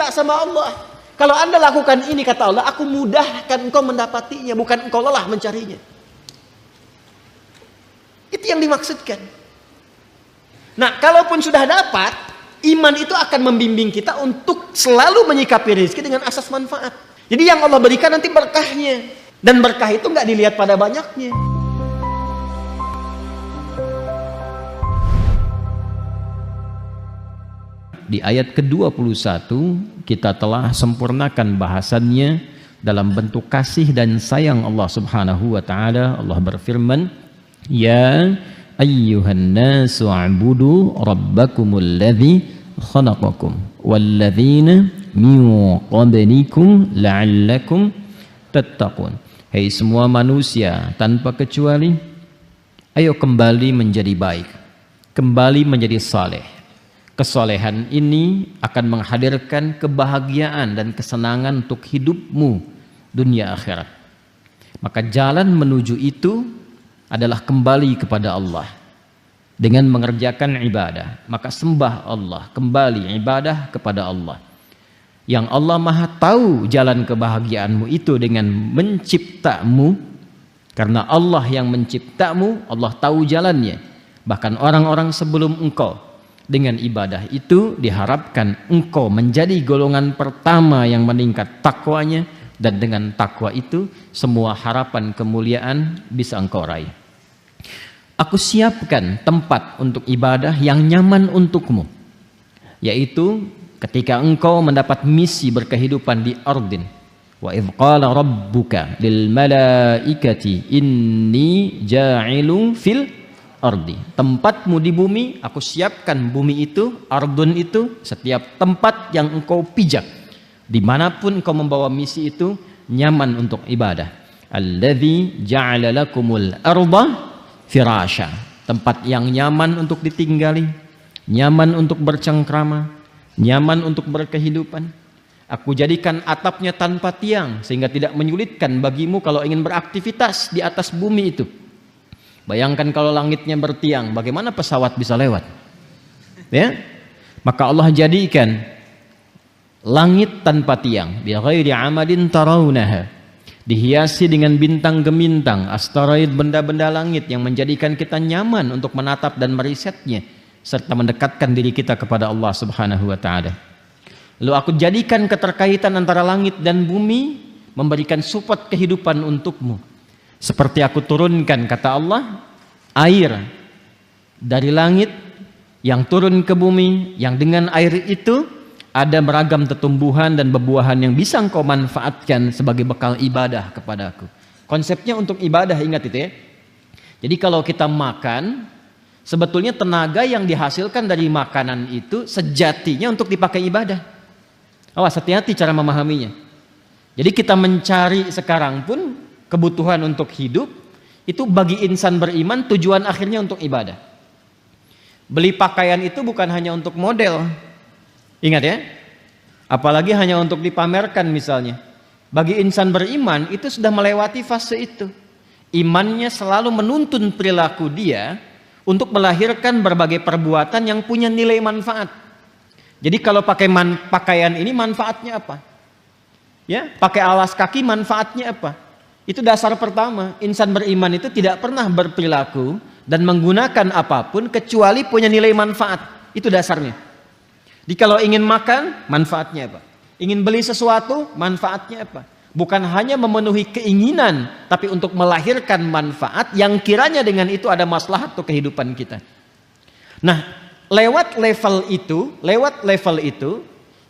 minta sama Allah. Kalau Anda lakukan ini, kata Allah, aku mudahkan engkau mendapatinya, bukan engkau lelah mencarinya. Itu yang dimaksudkan. Nah, kalaupun sudah dapat, iman itu akan membimbing kita untuk selalu menyikapi rezeki dengan asas manfaat. Jadi yang Allah berikan nanti berkahnya. Dan berkah itu nggak dilihat pada banyaknya. Di ayat ke-21 kita telah sempurnakan bahasannya dalam bentuk kasih dan sayang Allah Subhanahu wa taala. Allah berfirman, "Ya ayyuhan nasu a'budu rabbakumul ladzi khalaqakum walladzina min qablikum la'allakum tattaqun." Hei semua manusia tanpa kecuali, ayo kembali menjadi baik, kembali menjadi saleh. Kesolehan ini akan menghadirkan kebahagiaan dan kesenangan untuk hidupmu dunia akhirat. Maka jalan menuju itu adalah kembali kepada Allah dengan mengerjakan ibadah. Maka sembah Allah, kembali ibadah kepada Allah. Yang Allah Maha tahu jalan kebahagiaanmu itu dengan menciptamu. Karena Allah yang menciptamu, Allah tahu jalannya. Bahkan orang-orang sebelum engkau. Dengan ibadah itu diharapkan engkau menjadi golongan pertama yang meningkat takwanya, dan dengan takwa itu semua harapan kemuliaan bisa engkau raih. Aku siapkan tempat untuk ibadah yang nyaman untukmu, yaitu ketika engkau mendapat misi berkehidupan di ardin. Wa idh qala rabbuka lil malaikati inni ja'ilun fil ardi. Tempatmu di bumi, aku siapkan bumi itu, ardun itu, setiap tempat yang engkau pijak, dimanapun engkau membawa misi itu, nyaman untuk ibadah. Alladzi ja'ala lakumul arda firasha. Tempat yang nyaman untuk ditinggali, nyaman untuk bercengkrama, nyaman untuk berkehidupan. Aku jadikan atapnya tanpa tiang, sehingga tidak menyulitkan bagimu kalau ingin beraktivitas di atas bumi itu. Bayangkan kalau langitnya bertiang, bagaimana pesawat bisa lewat? Ya? Maka Allah jadikan langit tanpa tiang, bi ghairi amadin tarawunaha, dihiasi dengan bintang gemintang, asteroid, benda-benda langit yang menjadikan kita nyaman untuk menatap dan merisetnya serta mendekatkan diri kita kepada Allah Subhanahu wa taala. Lalu aku jadikan keterkaitan antara langit dan bumi memberikan support kehidupan untukmu. Seperti aku turunkan, kata Allah, air dari langit yang turun ke bumi, yang dengan air itu ada beragam tumbuhan dan bebuahan yang bisa engkau manfaatkan sebagai bekal ibadah kepadaku. Konsepnya untuk ibadah, ingat itu ya. Jadi kalau kita makan, sebetulnya tenaga yang dihasilkan dari makanan itu sejatinya untuk dipakai ibadah. Awas, hati-hati cara memahaminya. Jadi kita mencari sekarang pun kebutuhan untuk hidup itu bagi insan beriman tujuan akhirnya untuk ibadah. Beli pakaian itu bukan hanya untuk model. Ingat ya. Apalagi hanya untuk dipamerkan misalnya. Bagi insan beriman itu sudah melewati fase itu. Imannya selalu menuntun perilaku dia untuk melahirkan berbagai perbuatan yang punya nilai manfaat. Jadi kalau pakai pakaian ini manfaatnya apa? Ya, pakai alas kaki manfaatnya apa? Itu dasar pertama. Insan beriman itu tidak pernah berperilaku dan menggunakan apapun kecuali punya nilai manfaat. Itu dasarnya. Jadi kalau ingin makan, manfaatnya apa? Ingin beli sesuatu, manfaatnya apa? Bukan hanya memenuhi keinginan, tapi untuk melahirkan manfaat yang kiranya dengan itu ada maslahat untuk kehidupan kita. Nah, lewat level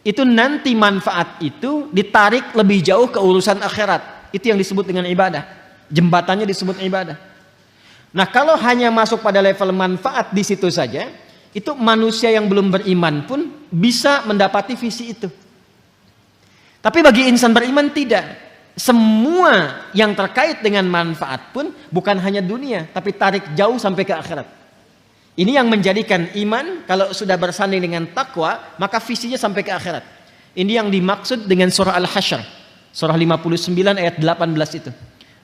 itu nanti manfaat itu ditarik lebih jauh ke urusan akhirat. Itu yang disebut dengan ibadah. Jembatannya disebut ibadah. Nah, kalau hanya masuk pada level manfaat di situ saja, itu manusia yang belum beriman pun bisa mendapati visi itu. Tapi bagi insan beriman tidak. Semua yang terkait dengan manfaat pun bukan hanya dunia, tapi tarik jauh sampai ke akhirat. Ini yang menjadikan iman kalau sudah bersanding dengan takwa, maka visinya sampai ke akhirat. Ini yang dimaksud dengan surah Al-Hasyr. Surah 59 ayat 18 itu.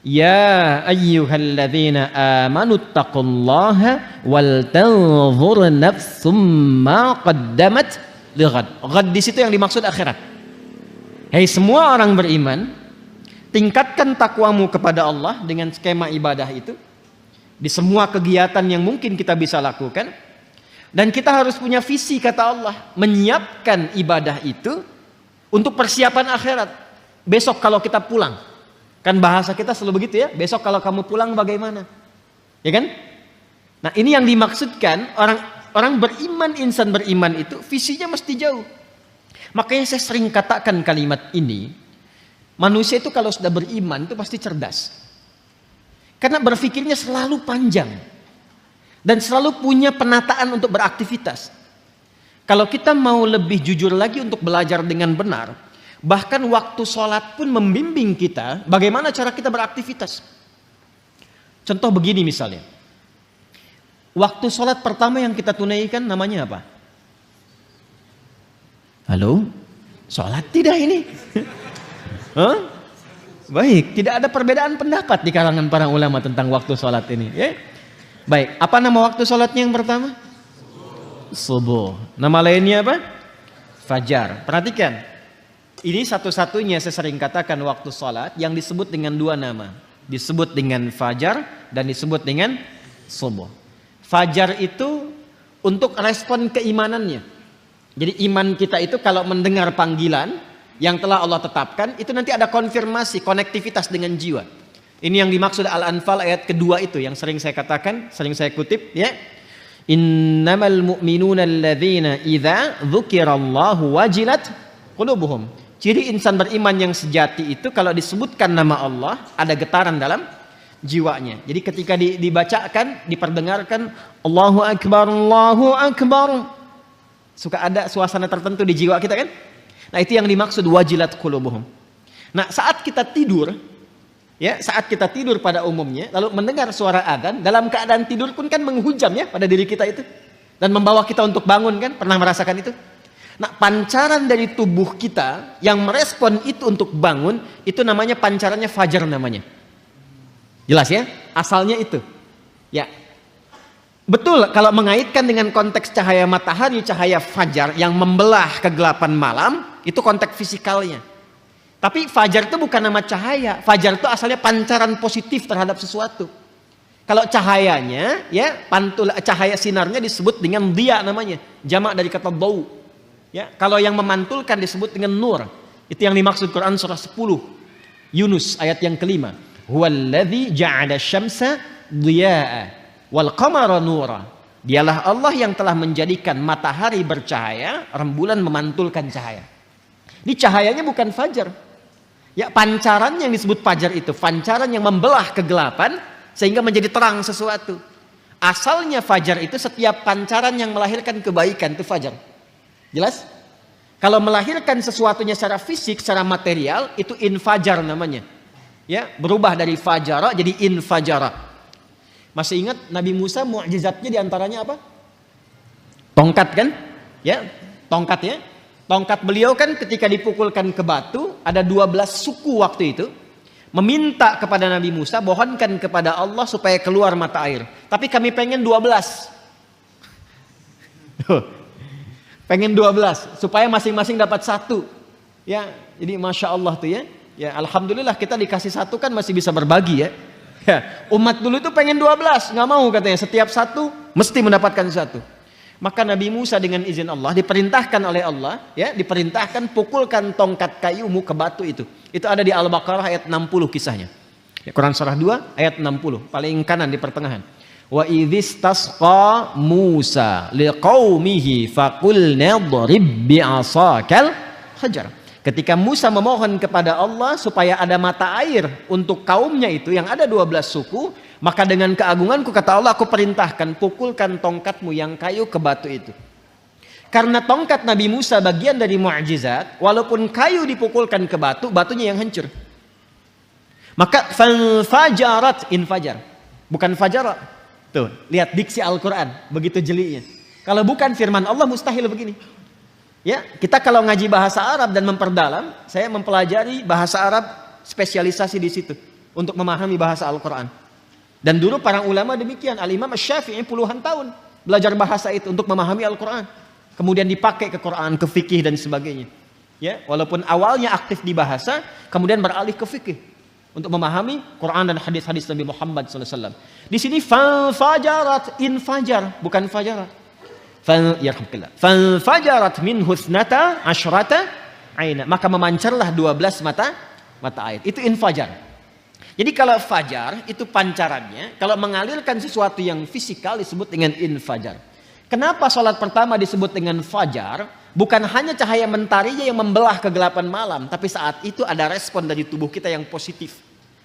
Ya ayyuhalladzina amanu taqullaha wal tanzur nafsum ma qaddamat lighad. Ghad di situ yang dimaksud akhirat. Hei semua orang beriman, tingkatkan takwamu kepada Allah dengan skema ibadah itu di semua kegiatan yang mungkin kita bisa lakukan. Dan kita harus punya visi, kata Allah, menyiapkan ibadah itu untuk persiapan akhirat. Besok kalau kita pulang, kan bahasa kita selalu begitu ya, besok kalau kamu pulang bagaimana? Ya kan? Nah, ini yang dimaksudkan orang beriman, insan beriman itu visinya mesti jauh. Makanya saya sering katakan kalimat ini, manusia itu kalau sudah beriman itu pasti cerdas. Karena berpikirnya selalu panjang dan selalu punya penataan untuk beraktivitas. Kalau kita mau lebih jujur lagi untuk belajar dengan benar, bahkan waktu sholat pun membimbing kita bagaimana cara kita beraktivitas. Contoh begini misalnya, waktu sholat pertama yang kita tunaikan namanya apa? Halo? Sholat tidak ini? Huh? Baik, tidak ada perbedaan pendapat di kalangan para ulama tentang waktu sholat ini. Ya? Baik, apa nama waktu sholatnya yang pertama? Subuh. Nama lainnya apa? Fajar. Perhatikan, ini satu-satunya saya sering katakan waktu sholat yang disebut dengan dua nama. Disebut dengan fajar dan disebut dengan subuh. Fajar itu untuk respon keimanannya. Jadi iman kita itu kalau mendengar panggilan yang telah Allah tetapkan, itu nanti ada konfirmasi, konektivitas dengan jiwa. Ini yang dimaksud Al-Anfal ayat kedua itu yang sering saya katakan, sering saya kutip ya. Innamal mu'minuna alladzina idza dzukirallahu wajilat qulubuhum. Ciri insan beriman yang sejati itu kalau disebutkan nama Allah ada getaran dalam jiwanya. Jadi ketika dibacakan, diperdengarkan Allahu Akbar, suka ada suasana tertentu di jiwa kita kan? Nah, itu yang dimaksud wajilat qulubuhum. Nah, saat kita tidur, ya, saat kita tidur pada umumnya, lalu mendengar suara adzan, dalam keadaan tidur pun kan menghujam ya pada diri kita itu dan membawa kita untuk bangun kan? Pernah merasakan itu? Nah, pancaran dari tubuh kita yang merespon itu untuk bangun, itu namanya pancarannya fajar namanya. Jelas ya? Asalnya itu. Ya. Betul, kalau mengaitkan dengan konteks cahaya matahari, cahaya fajar yang membelah kegelapan malam, itu konteks fisikalnya. Tapi fajar itu bukan nama cahaya. Fajar itu asalnya pancaran positif terhadap sesuatu. Kalau cahayanya, ya, cahaya sinarnya disebut dengan dia namanya. Jamak dari kata dau. Ya, kalau yang memantulkan disebut dengan nur. Itu yang dimaksud Quran surah 10 Yunus ayat yang kelima. Huwallazi ja'ala syamsa dhiya'a wal qamara nura. Dialah Allah yang telah menjadikan matahari bercahaya, rembulan memantulkan cahaya. Ini cahayanya bukan fajar. Ya, pancaran yang disebut fajar itu pancaran yang membelah kegelapan sehingga menjadi terang sesuatu. Asalnya fajar itu setiap pancaran yang melahirkan kebaikan itu fajar. Jelas? Kalau melahirkan sesuatunya secara fisik, secara material, itu infajar namanya. Ya, berubah dari fajara jadi infajara. Masih ingat Nabi Musa mukjizatnya diantaranya apa? Tongkat kan? Ya, tongkat ya. Tongkat beliau kan ketika dipukulkan ke batu, ada 12 suku waktu itu meminta kepada Nabi Musa, mohonkan kepada Allah supaya keluar mata air. Tapi kami pengen 12. Pengen 12 supaya masing-masing dapat satu. Ya, jadi masya Allah tuh ya. Ya, alhamdulillah kita dikasih satu kan masih bisa berbagi ya. Ya, umat dulu itu pengen 12, nggak mau katanya. Setiap satu mesti mendapatkan satu. Maka Nabi Musa dengan izin Allah diperintahkan oleh Allah, ya, diperintahkan pukulkan tongkat kayumu ke batu itu. Itu ada di Al-Baqarah ayat 60 kisahnya. Ya, Quran surah 2 ayat 60, paling kanan di pertengahan. Wa idzistasqa Musa liqaumihi faqulna dhrib bi'asakal hajar. Ketika Musa memohon kepada Allah supaya ada mata air untuk kaumnya itu yang ada 12 suku, maka dengan keagunganku kata Allah, aku perintahkan pukulkan tongkatmu yang kayu ke batu itu. Karena tongkat Nabi Musa bagian dari mukjizat, walaupun kayu dipukulkan ke batu, batunya yang hancur. Maka fajarat infajar, bukan fajarat. Tuh, lihat diksi Al-Quran, begitu jelinya. Kalau bukan firman Allah mustahil begini. Ya, kita kalau ngaji bahasa Arab dan memperdalam, saya mempelajari bahasa Arab spesialisasi di situ untuk memahami bahasa Al-Quran. Dan dulu para ulama demikian, Al-Imam Asy-Syafi'i puluhan tahun belajar bahasa itu untuk memahami Al-Quran. Kemudian dipakai ke Quran, ke fikih dan sebagainya. Ya, walaupun awalnya aktif di bahasa, kemudian beralih ke fikih untuk memahami Quran dan hadis-hadis Nabi Muhammad SAW. Di sini fajarat, infajar, bukan fajarat. Fajarat min husnata asyrata aina, maka memancarlah 12 mata air. Itu infajar. Jadi kalau fajar itu pancarannya, kalau mengalirkan sesuatu yang fisikal disebut dengan infajar. Kenapa salat pertama disebut dengan fajar? Bukan hanya cahaya mentarinya yang membelah kegelapan malam, tapi saat itu ada respon dari tubuh kita yang positif.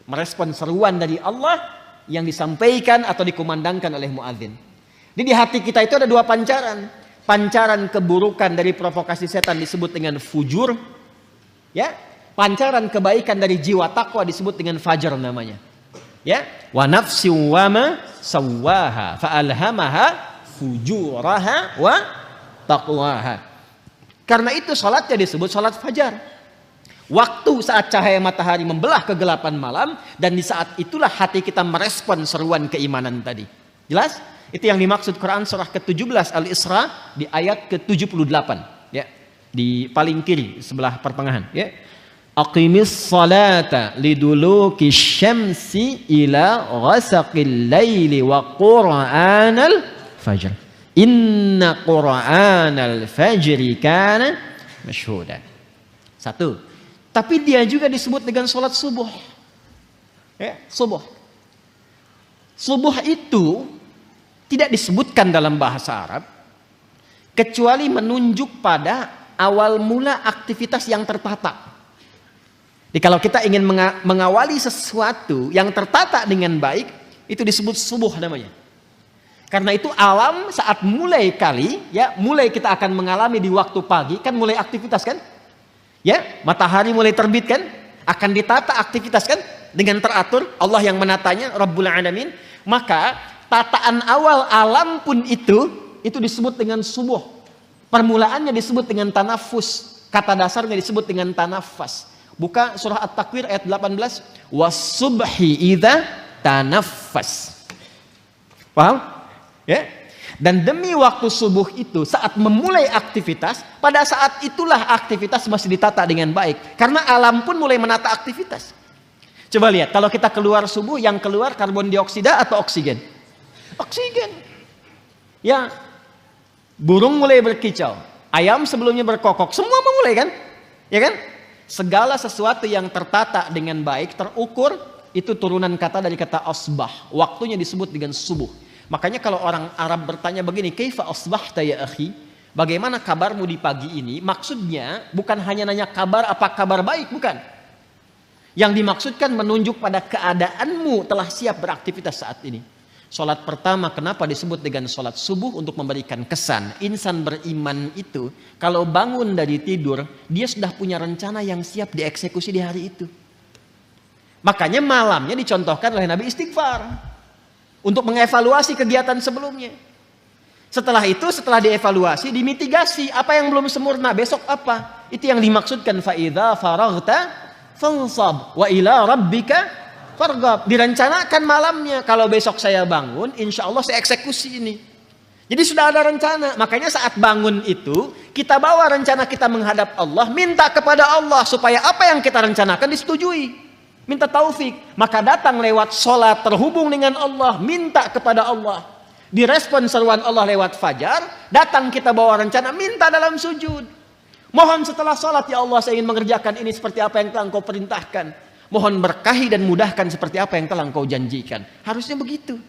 Merespon seruan dari Allah yang disampaikan atau dikumandangkan oleh muadzin. Jadi di hati kita itu ada dua pancaran. Pancaran keburukan dari provokasi setan disebut dengan fujur. Ya, pancaran kebaikan dari jiwa takwa disebut dengan fajar namanya. Ya, wa nafsi wa ma sawwaha fa alhamaha fujuraha wa taqwaha. Karena itu salatnya disebut salat fajar. Waktu saat cahaya matahari membelah kegelapan malam, dan di saat itulah hati kita merespon seruan keimanan tadi. Jelas? Itu yang dimaksud Quran surah ke-17 Al-Isra di ayat ke-78. Ya, di paling kiri sebelah pertengahan. Ya. Aqimis salata liduluki syamsi ila ghasaqil laili wa qur'anal fajr. Inna Qur'anal fajri kana masyhuda. Satu. Tapi dia juga disebut dengan sholat subuh. Ya, subuh. Subuh itu tidak disebutkan dalam bahasa Arab kecuali menunjuk pada awal mula aktivitas yang tertata. Jadi kalau kita ingin mengawali sesuatu yang tertata dengan baik, itu disebut subuh namanya. Karena itu alam saat mulai kita akan mengalami di waktu pagi, kan mulai aktivitas kan? Ya, matahari mulai terbit kan? Akan ditata aktivitas kan? Dengan teratur, Allah yang menatanya, Rabbul Alamin. Maka tataan awal alam pun itu disebut dengan subuh. Permulaannya disebut dengan tanafus. Kata dasarnya disebut dengan tanafas. Buka surah At-Takwir ayat 18. Was-subhi idza tanaffas. Paham? Ya, dan demi waktu subuh itu saat memulai aktivitas, pada saat itulah aktivitas masih ditata dengan baik, karena alam pun mulai menata aktivitas. Coba lihat, kalau kita keluar subuh, yang keluar karbon dioksida atau oksigen? Oksigen. Ya, burung mulai berkicau, ayam sebelumnya berkokok, semua memulai kan? Ya kan? Segala sesuatu yang tertata dengan baik, terukur, itu turunan kata dari kata asbah. Waktunya disebut dengan subuh. Makanya kalau orang Arab bertanya begini, kaifa asbahta ya akhi? Bagaimana kabarmu di pagi ini? Maksudnya bukan hanya nanya kabar, apa kabar baik, bukan. Yang dimaksudkan menunjuk pada keadaanmu telah siap beraktivitas saat ini. Salat pertama kenapa disebut dengan salat subuh? Untuk memberikan kesan insan beriman itu kalau bangun dari tidur, dia sudah punya rencana yang siap dieksekusi di hari itu. Makanya malamnya dicontohkan oleh Nabi istighfar untuk mengevaluasi kegiatan sebelumnya. Setelah itu, setelah dievaluasi, dimitigasi apa yang belum sempurna, besok apa. Itu yang dimaksudkan fa'idha faraghta fansab wa ila rabbika farghab. Direncanakan malamnya, kalau besok saya bangun, insya Allah saya eksekusi ini. Jadi sudah ada rencana. Makanya saat bangun itu, kita bawa rencana kita menghadap Allah, minta kepada Allah supaya apa yang kita rencanakan disetujui. Minta taufik, maka datang lewat sholat, terhubung dengan Allah, minta kepada Allah. Direspon seruan Allah lewat fajar, datang kita bawa rencana, minta dalam sujud. Mohon setelah sholat, ya Allah saya ingin mengerjakan ini seperti apa yang telah Engkau perintahkan. Mohon berkahi dan mudahkan seperti apa yang telah Engkau janjikan. Harusnya begitu.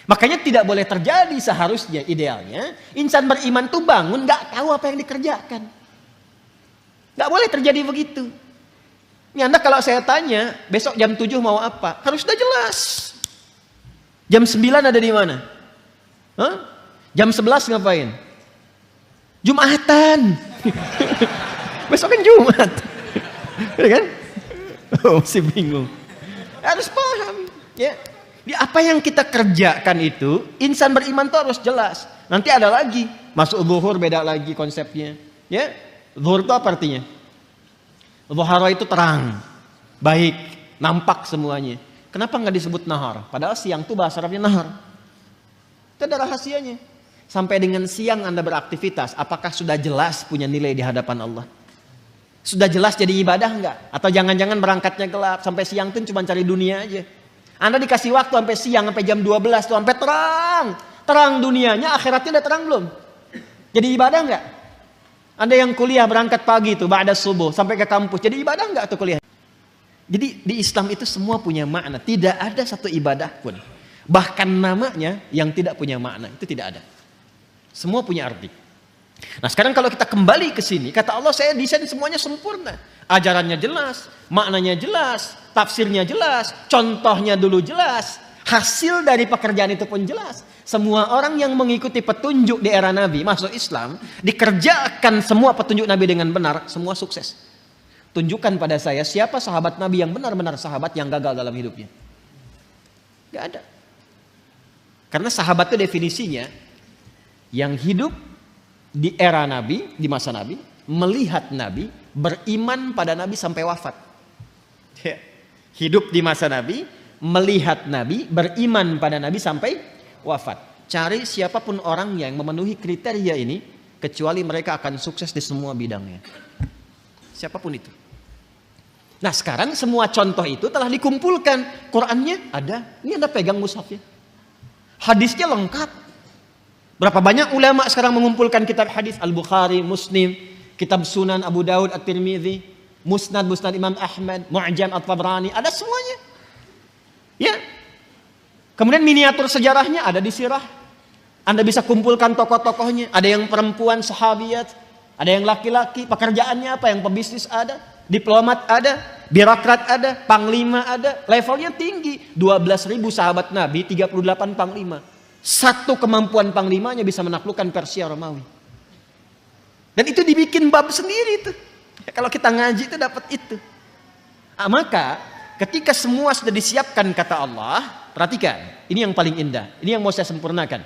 Makanya tidak boleh terjadi seharusnya, idealnya, insan beriman tuh bangun gak tahu apa yang dikerjakan. Gak boleh terjadi begitu. Ini Anda kalau saya tanya, besok jam 7 mau apa? Harus sudah jelas. Jam 9 ada di mana? Hah? Jam 11 ngapain? Jumatan. Besok kan Jumat. Ya kan? Oh, masih bingung. Harus paham. Ya. Di apa yang kita kerjakan itu, insan beriman itu harus jelas. Nanti ada lagi. Masuk zuhur beda lagi konsepnya. Ya. Zuhur itu apa artinya? Zuhara itu terang, baik, nampak semuanya. Kenapa nggak disebut nahar? Padahal siang itu bahasa Arabnya nahar. Itu ada rahasianya. Sampai dengan siang Anda beraktivitas, apakah sudah jelas punya nilai di hadapan Allah? Sudah jelas jadi ibadah enggak? Atau jangan-jangan berangkatnya gelap, sampai siang tuh cuma cari dunia aja. Anda dikasih waktu sampai siang, sampai jam 12 tuh, sampai terang. Terang dunianya, akhiratnya udah terang belum? Jadi ibadah enggak? Anda yang kuliah berangkat pagi tuh, ba'da subuh, sampai ke kampus. Jadi ibadah enggak tuh kuliah? Jadi di Islam itu semua punya makna. Tidak ada satu ibadah pun. Bahkan namanya yang tidak punya makna, itu tidak ada. Semua punya arti. Nah sekarang kalau kita kembali ke sini, kata Allah saya desain semuanya sempurna. Ajarannya jelas, maknanya jelas, tafsirnya jelas, contohnya dulu jelas, hasil dari pekerjaan itu pun jelas. Semua orang yang mengikuti petunjuk di era Nabi masuk Islam, dikerjakan semua petunjuk Nabi dengan benar, semua sukses. Tunjukkan pada saya siapa sahabat Nabi yang benar-benar sahabat yang gagal dalam hidupnya. Gak ada. Karena sahabat itu definisinya yang hidup di era Nabi, di masa Nabi, melihat Nabi, beriman pada Nabi sampai wafat. Hidup di masa Nabi, melihat Nabi, beriman pada Nabi sampai wafat. Cari siapapun orang yang memenuhi kriteria ini, kecuali mereka akan sukses di semua bidangnya. Siapapun itu. Nah sekarang semua contoh itu telah dikumpulkan. Qurannya ada, ini Anda pegang mushafnya. Hadisnya lengkap. Berapa banyak ulama sekarang mengumpulkan kitab hadis Al-Bukhari, Muslim, kitab Sunan Abu Daud, At-Tirmidzi, Musnad Imam Ahmad, Mu'jam At-Tabrani, ada semuanya. Ya. Kemudian miniatur sejarahnya ada di sirah. Anda bisa kumpulkan tokoh-tokohnya, ada yang perempuan sahabiat, ada yang laki-laki, pekerjaannya apa, yang pebisnis ada, diplomat ada, birokrat ada, panglima ada, levelnya tinggi. 12.000 sahabat Nabi, 38 panglima. Satu kemampuan panglimanya bisa menaklukkan Persia Romawi. Dan itu dibikin bab sendiri tuh. Ya, kalau kita ngaji itu dapat itu. Nah, maka ketika semua sudah disiapkan kata Allah, perhatikan, ini yang paling indah. Ini yang mau saya sempurnakan.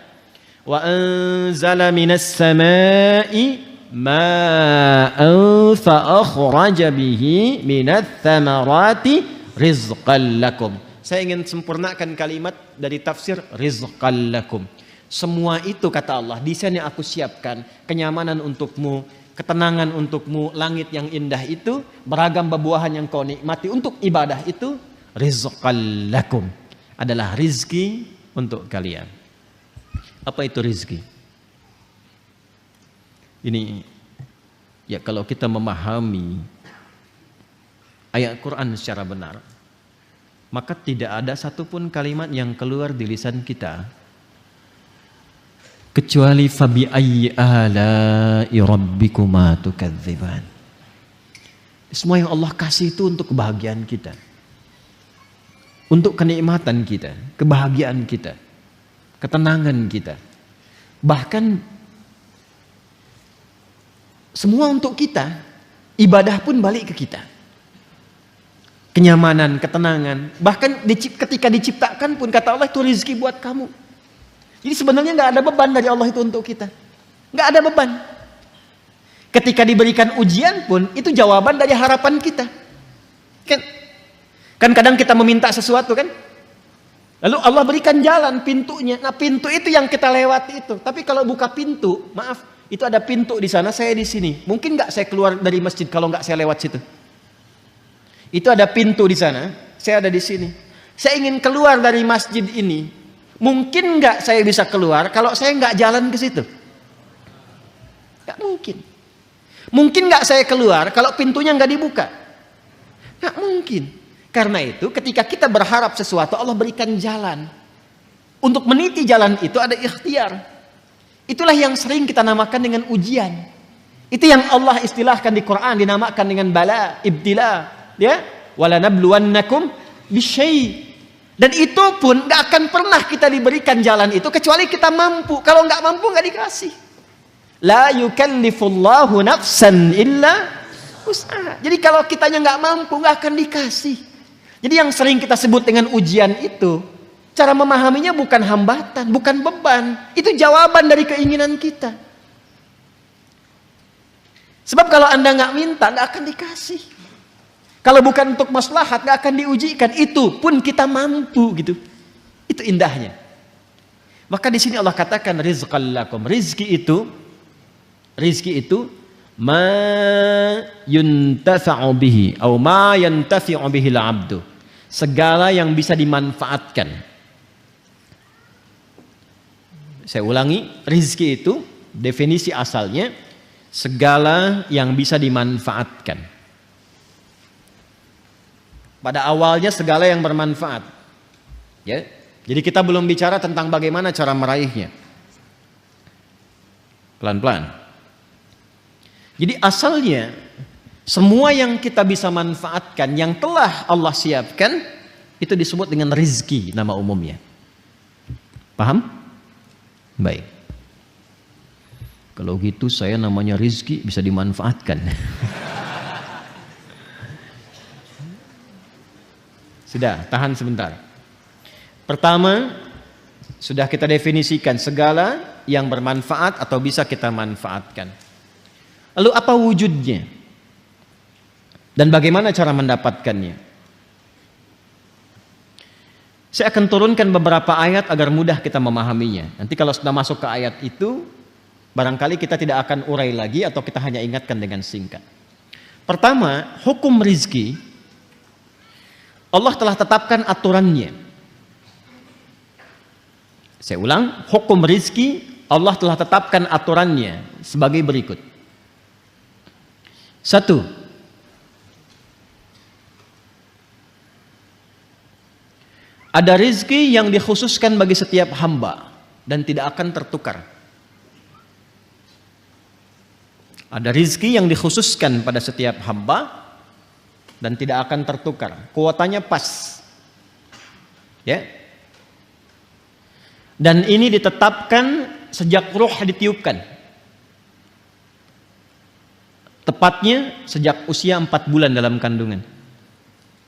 Wa anzala minas samai ma'an fa akhraja bihi minats thamarati rizqan lakum. Saya ingin sempurnakan kalimat dari tafsir rizqan lakum. Semua itu kata Allah, desain yang aku siapkan, kenyamanan untukmu, ketenangan untukmu, langit yang indah itu, beragam buah-buahan yang kau nikmati untuk ibadah itu, rizqan lakum. Adalah rizki untuk kalian. Apa itu rizki? Ini ya kalau kita memahami ayat Quran secara benar, maka tidak ada satupun kalimat yang keluar di lisan kita kecuali fabi ayyi ala'i rabbikuma tukadziban. Semua yang Allah kasih itu untuk kebahagiaan kita, untuk kenikmatan kita, kebahagiaan kita, ketenangan kita, bahkan semua untuk kita. Ibadah pun balik ke kita. Kenyamanan, ketenangan, bahkan ketika diciptakan pun kata Allah itu rezeki buat kamu. Jadi sebenarnya nggak ada beban dari Allah itu untuk kita, nggak ada beban. Ketika diberikan ujian pun itu jawaban dari harapan kita. Kan kadang kita meminta sesuatu kan, lalu Allah berikan jalan pintunya. Nah pintu itu yang kita lewati itu. Tapi kalau buka pintu, maaf, itu ada pintu di sana, saya di sini. Mungkin nggak saya keluar dari masjid kalau nggak saya lewat situ. Itu ada pintu di sana, saya ada di sini. Saya ingin keluar dari masjid ini. Mungkin nggak saya bisa keluar kalau saya nggak jalan ke situ? Nggak mungkin. Mungkin nggak saya keluar kalau pintunya nggak dibuka? Nggak mungkin. Karena itu ketika kita berharap sesuatu, Allah berikan jalan. Untuk meniti jalan itu ada ikhtiar. Itulah yang sering kita namakan dengan ujian. Itu yang Allah istilahkan di Quran dinamakan dengan bala, ibtila. Ya, wala nabluwannakum bisyai. Dan itu pun nggak akan pernah kita diberikan jalan itu kecuali kita mampu. Kalau nggak mampu nggak dikasih. La yukallifullahu nafsan illa wus'aha. Jadi kalau kitanya nggak mampu nggak akan dikasih. Jadi yang sering kita sebut dengan ujian itu, cara memahaminya bukan hambatan, bukan beban. Itu jawaban dari keinginan kita. Sebab kalau Anda nggak minta nggak akan dikasih. Kalau bukan untuk maslahat nggak akan diujikan. Itu pun kita mampu gitu. Itu indahnya. Maka di sini Allah katakan rizqan lakum. Rizki itu ma yuntafa'u bihi atau ma yantafi'u bihi al-'abdu. Segala yang bisa dimanfaatkan. Saya ulangi, rizki itu definisi asalnya segala yang bisa dimanfaatkan. Pada awalnya segala yang bermanfaat. Ya. Jadi kita belum bicara tentang bagaimana cara meraihnya. Pelan-pelan. Jadi asalnya semua yang kita bisa manfaatkan yang telah Allah siapkan itu disebut dengan rizki nama umumnya. Paham? Baik. Kalau gitu saya namanya rizki bisa dimanfaatkan. Sudah, tahan sebentar. Pertama, sudah kita definisikan segala yang bermanfaat atau bisa kita manfaatkan. Lalu apa wujudnya? Dan bagaimana cara mendapatkannya? Saya akan turunkan beberapa ayat agar mudah kita memahaminya. Nanti kalau sudah masuk ke ayat itu, barangkali kita tidak akan urai lagi atau kita hanya ingatkan dengan singkat. Pertama, hukum rizki, Allah telah tetapkan aturannya. Saya ulang, hukum rizki, Allah telah tetapkan aturannya sebagai berikut. 1. Ada rizki yang dikhususkan bagi setiap hamba dan tidak akan tertukar. Ada rizki yang dikhususkan pada setiap hamba dan tidak akan tertukar. Kuotanya pas. Ya. Dan ini ditetapkan sejak ruh ditiupkan. Tepatnya sejak usia 4 bulan dalam kandungan.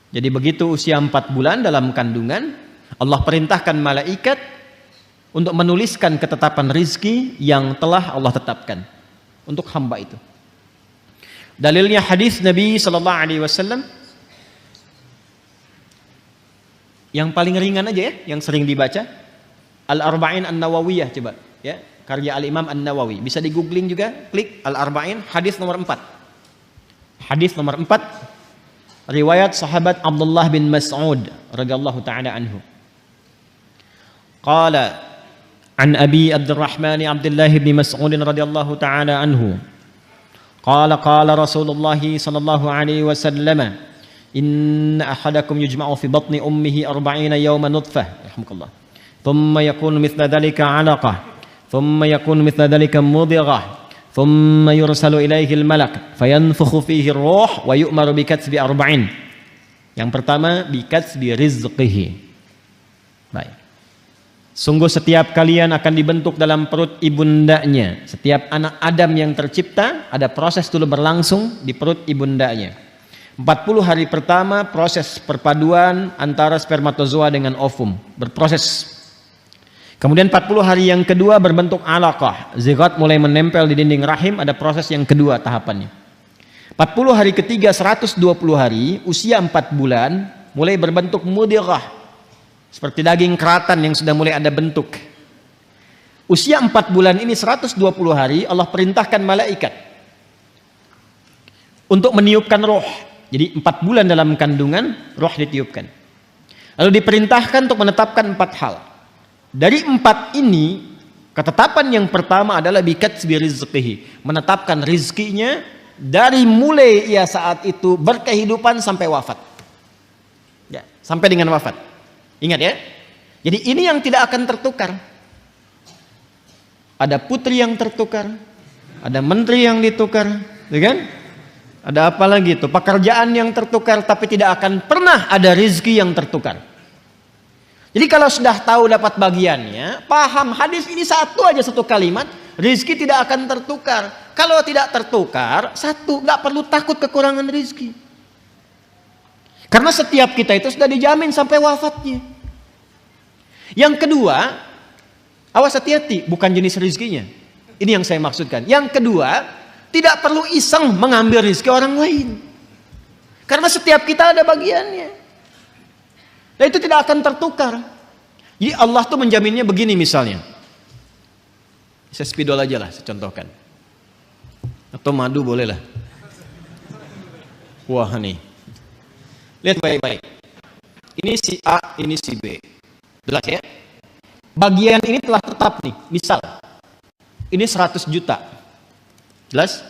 Jadi begitu usia 4 bulan dalam kandungan, Allah perintahkan malaikat untuk menuliskan ketetapan rizki yang telah Allah tetapkan untuk hamba itu. Dalilnya hadis Nabi Sallallahu Alaihi Wasallam yang paling ringan aja ya, yang sering dibaca, Al-Arba'in An-Nawawiyah, coba ya, karya Al-Imam An-Nawawi. Bisa di googling juga, klik Al-Arba'in, hadis nomor 4. Hadis nomor 4. Riwayat sahabat Abdullah bin Mas'ud radhiyallahu taala anhu. Qala an Abi Abdurrahman Abdullah bin Mas'ud radhiyallahu taala anhu. Qala Rasulullah sallallahu alaihi wasallam, inna ahadakum yujma'u fi batni ummihi 40 yawman nutfah, rahmukallah. Thumma yakunu mithla dhalika 'alaqah, thumma yakunu mithla dhalika mudghah. ثم يرسل إليه الملك فينفخ فيه الروح ويؤمر بكتب 40. Yang pertama bikatbi rizqihi. Baik. Sungguh setiap kalian akan dibentuk dalam perut ibundanya. Setiap anak Adam yang tercipta ada proses dulu berlangsung di perut ibundanya. 40 hari pertama proses perpaduan antara spermatozoa dengan ovum berproses. Kemudian 40 hari yang kedua berbentuk alaqah, zigot mulai menempel di dinding rahim, ada proses yang kedua tahapannya. 40 hari ketiga 120 hari, usia 4 bulan, mulai berbentuk mudghah, seperti daging keratan yang sudah mulai ada bentuk. Usia 4 bulan ini 120 hari, Allah perintahkan malaikat untuk meniupkan roh. Jadi 4 bulan dalam kandungan, roh ditiupkan. Lalu diperintahkan untuk menetapkan 4 hal. Dari 4 ini, ketetapan yang pertama adalah bikatbi rizqihi, menetapkan rizkinya dari mulai ia saat itu berkehidupan sampai wafat. Ya, sampai dengan wafat. Ingat ya. Jadi ini yang tidak akan tertukar. Ada putri yang tertukar, ada menteri yang ditukar, ya kan? Ada apa lagi itu? Pekerjaan yang tertukar, tapi tidak akan pernah ada rizki yang tertukar. Jadi kalau sudah tahu dapat bagiannya, paham hadis ini satu aja, satu kalimat, rizki tidak akan tertukar. Kalau tidak tertukar, satu, nggak perlu takut kekurangan rizki. Karena setiap kita itu sudah dijamin sampai wafatnya. Yang kedua, awas hati-hati, bukan jenis rizkinya. Ini yang saya maksudkan. Yang kedua, tidak perlu iseng mengambil rizki orang lain. Karena setiap kita ada bagiannya. Nah itu tidak akan tertukar. Jadi Allah tuh menjaminnya begini misalnya. Saya spidol aja lah, saya contohkan. Atau madu boleh lah. Wah nih. Lihat baik-baik. Ini si A, ini si B. Jelas ya? Bagian ini telah tetap nih. Misal, ini 100 juta. Jelas?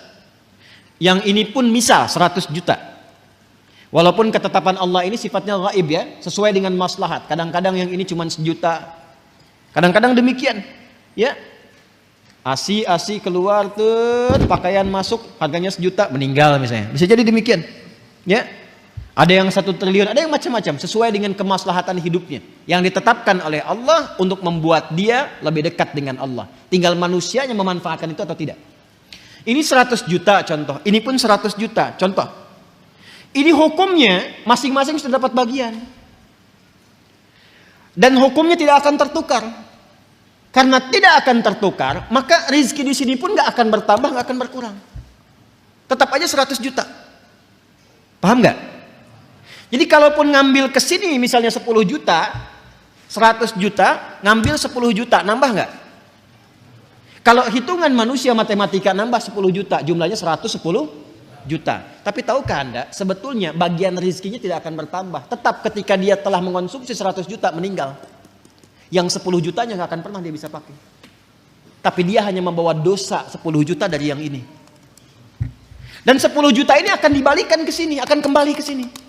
Yang ini pun misal 100 juta. Walaupun ketetapan Allah ini sifatnya gaib ya, sesuai dengan maslahat. Kadang-kadang yang ini cuma 1 juta. Kadang-kadang demikian. Ya. Asi keluar tuh, pakaian masuk, harganya 1 juta, meninggal misalnya. Bisa jadi demikian. Ya. Ada yang 1 triliun, ada yang macam-macam sesuai dengan kemaslahatan hidupnya yang ditetapkan oleh Allah untuk membuat dia lebih dekat dengan Allah. Tinggal manusianya memanfaatkan itu atau tidak. Ini 100 juta contoh, ini pun 100 juta contoh. Ini hukumnya masing-masing sudah dapat bagian. Dan hukumnya tidak akan tertukar. Karena tidak akan tertukar, maka rezeki di sini pun nggak akan bertambah, nggak akan berkurang. Tetap aja 100 juta. Paham nggak? Jadi kalaupun ngambil ke sini misalnya 10 juta, 100 juta, ngambil 10 juta, nambah nggak? Kalau hitungan manusia matematika nambah 10 juta, jumlahnya 110 juta. Tapi tahukah Anda, sebetulnya bagian rezekinya tidak akan bertambah. Tetap ketika dia telah mengonsumsi 100 juta, meninggal. Yang 10 jutanya nggak akan pernah dia bisa pakai. Tapi dia hanya membawa dosa 10 juta dari yang ini. Dan 10 juta ini akan dibalikan ke sini, akan kembali ke sini.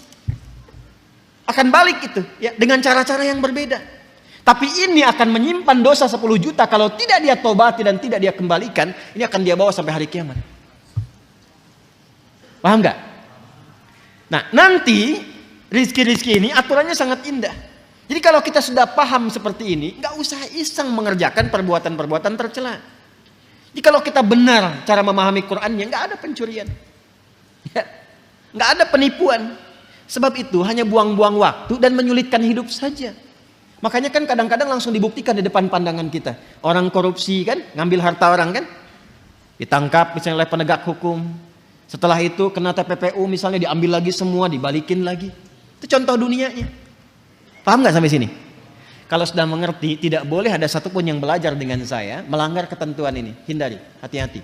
Akan balik itu ya dengan cara-cara yang berbeda. Tapi ini akan menyimpan dosa 10 juta kalau tidak dia tobati dan tidak dia kembalikan, ini akan dia bawa sampai hari kiamat. Paham nggak? Nah, nanti rizki-rizki ini aturannya sangat indah. Jadi kalau kita sudah paham seperti ini, nggak usah iseng mengerjakan perbuatan-perbuatan tercela. Jadi kalau kita benar cara memahami Qur'annya, nggak ada pencurian, ya, nggak ada penipuan. Sebab itu hanya buang-buang waktu dan menyulitkan hidup saja. Makanya kan kadang-kadang langsung dibuktikan di depan pandangan kita. Orang korupsi kan, ngambil harta orang kan, ditangkap misalnya oleh penegak hukum. Setelah itu kena TPPU misalnya, diambil lagi semua, dibalikin lagi. Itu contoh dunianya. Paham nggak sampai sini? Kalau sudah mengerti, tidak boleh ada satupun yang belajar dengan saya melanggar ketentuan ini. Hindari, hati-hati.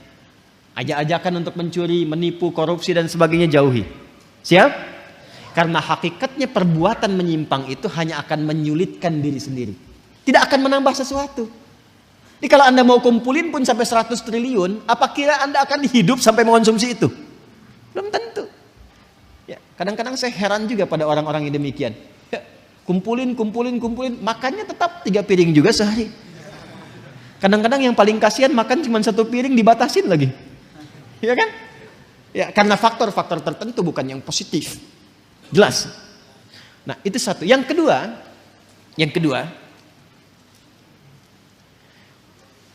Ajak-ajakan untuk mencuri, menipu, korupsi dan sebagainya jauhi. Siap? Karena hakikatnya perbuatan menyimpang itu hanya akan menyulitkan diri sendiri. Tidak akan menambah sesuatu. Jadi kalau Anda mau kumpulin pun sampai 100 triliun, apa kira Anda akan hidup sampai mengonsumsi itu? Belum tentu. Ya, kadang-kadang saya heran juga pada orang-orang yang demikian. Ya, kumpulin, makannya tetap 3 piring juga sehari. Kadang-kadang yang paling kasihan makan cuma 1 piring dibatasin lagi. Ya kan? Ya, karena faktor-faktor tertentu bukan yang positif. Jelas. Nah, itu satu. Yang kedua,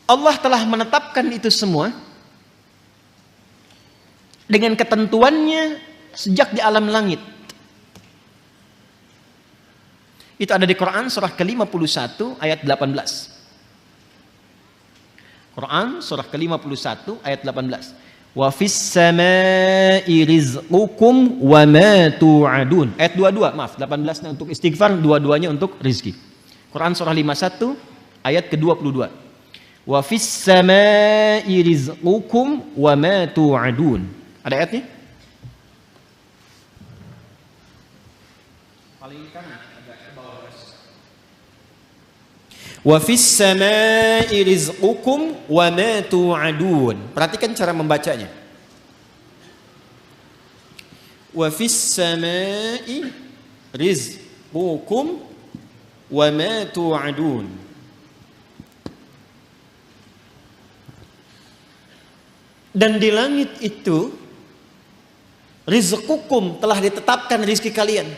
Allah telah menetapkan itu semua dengan ketentuannya sejak di alam langit. Itu ada di Quran surah ke-51 ayat 18. Quran surah ke-51 ayat 18. Wa fis samai rizqukum wa ma tu'adun. Ayat 22, maaf, 18-nya untuk istighfar, 22-nya untuk rizki. Quran surah 51 ayat ke-22. Wa fis samai rizqukum wa ma tu'adun. Ada ayatnya? Paling kanan agak ke bawah. Wa fis samai rizqukum wa ma tu'adun. Perhatikan cara membacanya. Wa fis samai rizqukum wa ma tu'adun. Dan di langit itu rizqukum telah ditetapkan rizki kalian.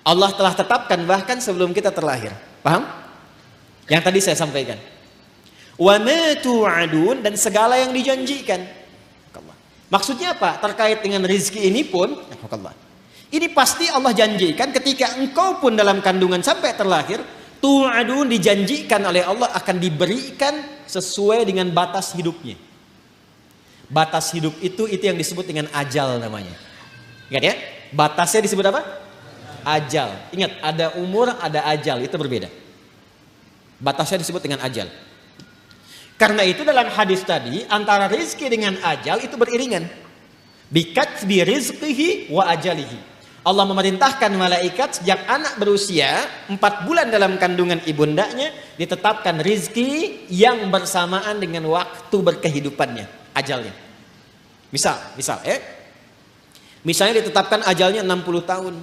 Allah telah tetapkan bahkan sebelum kita terlahir. Paham? Yang tadi saya sampaikan. Wa ma tu'adun, dan segala yang dijanjikan. Maksudnya apa? Terkait dengan rezeki ini pun, ini pasti Allah janjikan ketika engkau pun dalam kandungan sampai terlahir, tu'adun, dijanjikan oleh Allah akan diberikan sesuai dengan batas hidupnya. Batas hidup itu yang disebut dengan ajal namanya. Ingat ya? Batasnya disebut apa? Ajal. Ingat, ada umur, ada ajal, itu berbeda. Batasnya disebut dengan ajal. Karena itu dalam hadis tadi antara rizki dengan ajal itu beriringan. Bikatbi rizqihi wa ajalihi. Allah memerintahkan malaikat sejak anak berusia 4 bulan dalam kandungan ibundanya ditetapkan rizki yang bersamaan dengan waktu berkehidupannya, ajalnya. Misalnya ditetapkan ajalnya 60 tahun.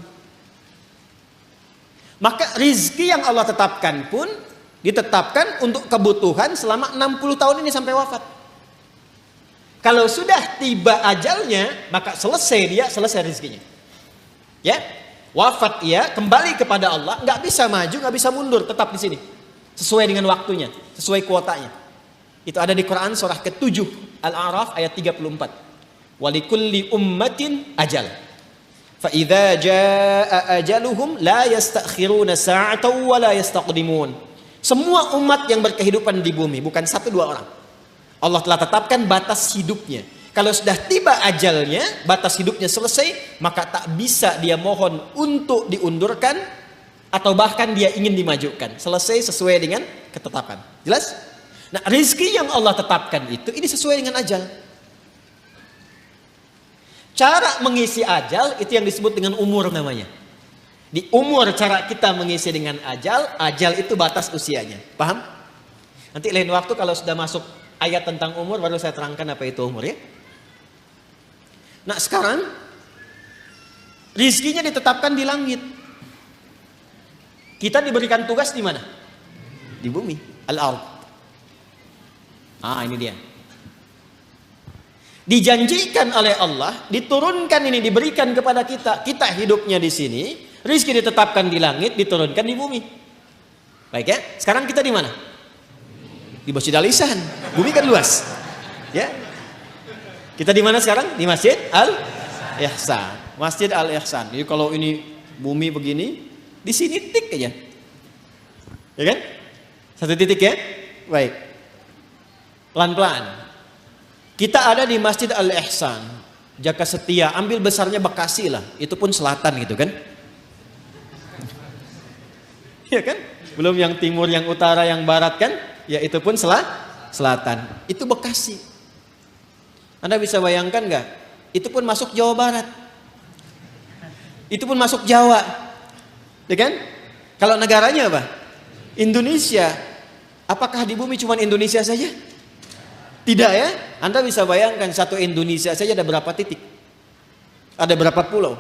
Maka rizki yang Allah tetapkan pun ditetapkan untuk kebutuhan selama 60 tahun ini sampai wafat. Kalau sudah tiba ajalnya, maka selesai rizkinya. Ya, wafat ia kembali kepada Allah, nggak bisa maju, nggak bisa mundur, tetap di sini, sesuai dengan waktunya, sesuai kuotanya. Itu ada di Quran surah ke-7 Al-A'raf ayat 34. Walikulli ummatin ajal. Fa idza jaa ajaluhum la yastakhiruna sa'atan wa la yastaqdimun. Semua umat yang berkehidupan di bumi, bukan 1-2 orang. Allah telah tetapkan batas hidupnya. Kalau sudah tiba ajalnya, batas hidupnya selesai, maka tak bisa dia mohon untuk diundurkan atau bahkan dia ingin dimajukan. Selesai sesuai dengan ketetapan. Jelas? Nah, rizki yang Allah tetapkan itu, ini sesuai dengan ajal. Cara mengisi ajal itu yang disebut dengan umur namanya. Di umur cara kita mengisi dengan ajal itu batas usianya. Paham? Nanti lain waktu kalau sudah masuk ayat tentang umur baru saya terangkan apa itu umur ya. Nah sekarang rizkinya ditetapkan di langit. Kita diberikan tugas di mana? Di bumi, al-ard. Ini dia. Dijanjikan oleh Allah, diturunkan ini, diberikan kepada kita. Kita hidupnya di sini, rizki ditetapkan di langit, diturunkan di bumi. Baik ya, sekarang kita di mana? Di Masjid Al-Ihsan. Bumi kan luas. Ya. Kita di mana sekarang? Di Masjid Al-Ihsan. Masjid Al-Ihsan. Jadi kalau ini bumi begini, di sini titik aja. Ya kan? 1 titik ya. Baik. Pelan-pelan. Kita ada di Masjid Al-Ihsan. Jaka Setia, ambil besarnya Bekasi lah. Itu pun selatan gitu kan. Ya kan? Belum yang timur, yang utara, yang barat kan? Ya itu pun selatan. Itu Bekasi. Anda bisa bayangkan nggak? Itu pun masuk Jawa Barat. Itu pun masuk Jawa. Ya kan? Kalau negaranya apa? Indonesia. Apakah di bumi cuma Indonesia saja? Tidak ya? Anda bisa bayangkan satu Indonesia saja ada berapa titik? Ada berapa pulau?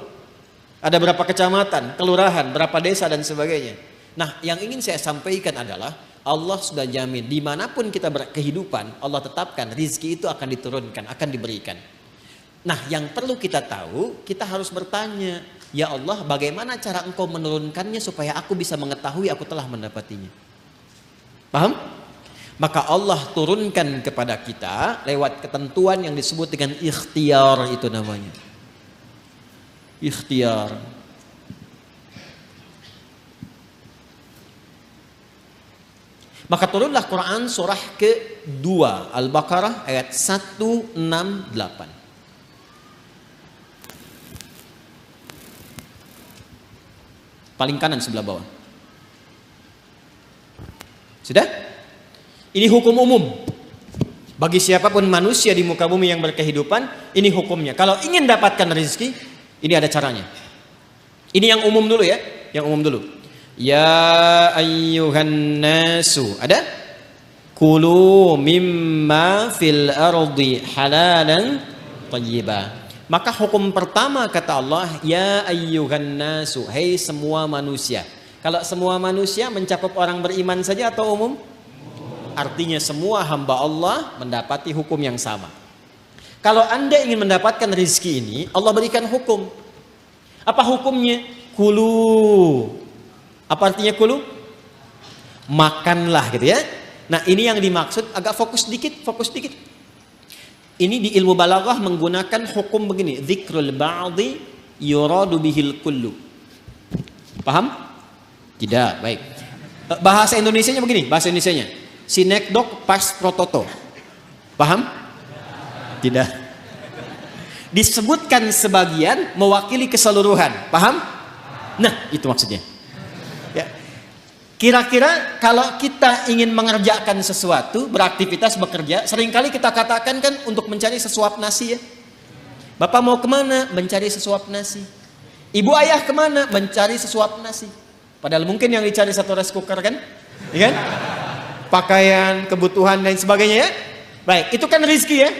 Ada berapa kecamatan, kelurahan, berapa desa dan sebagainya. Nah, yang ingin saya sampaikan adalah Allah sudah jamin dimanapun kita berkehidupan, Allah tetapkan rizki itu akan diturunkan, akan diberikan. Nah, yang perlu kita tahu, kita harus bertanya, ya Allah, bagaimana cara Engkau menurunkannya supaya aku bisa mengetahui aku telah mendapatinya? Paham? Maka Allah turunkan kepada kita lewat ketentuan yang disebut dengan ikhtiar, itu namanya. Ikhtiar. Maka turunlah Quran surah ke-2 Al-Baqarah ayat 168. Paling kanan sebelah bawah. Sudah? Ini hukum umum. Bagi siapapun manusia di muka bumi yang berkehidupan, ini hukumnya. Kalau ingin dapatkan rezeki, ini ada caranya. Ini yang umum dulu ya, yang umum dulu. Ya ayyuhan nasu, ada? Kulu mimma fil ardi halalan thayyibah. Maka hukum pertama kata Allah, ya ayyuhan nasu, hei semua manusia. Kalau semua manusia mencakup orang beriman saja atau umum? Artinya semua hamba Allah mendapati hukum yang sama. Kalau Anda ingin mendapatkan rezeki ini, Allah berikan hukum. Apa hukumnya? Kulu. Apa artinya kulu? Makanlah gitu ya. Nah, ini yang dimaksud, agak fokus dikit. Ini di ilmu balaghah menggunakan hukum begini, dzikrul ba'dhi yuradu bihil kullu. Paham? Tidak, baik. Bahasa Indonesianya begini, bahasa Indonesianya. Sinekdok pas prototo. Paham? Tidak. Disebutkan sebagian mewakili keseluruhan. Paham? Nah, itu maksudnya. Ya. Kira-kira kalau kita ingin mengerjakan sesuatu, beraktivitas, bekerja, seringkali kita katakan kan untuk mencari sesuap nasi ya. Bapak mau kemana? Mencari sesuap nasi. Ibu ayah kemana? Mencari sesuap nasi. Padahal mungkin yang dicari satu rice cooker kan? Ya kan? Pakaian, kebutuhan dan sebagainya ya. Baik, itu kan rizki ya.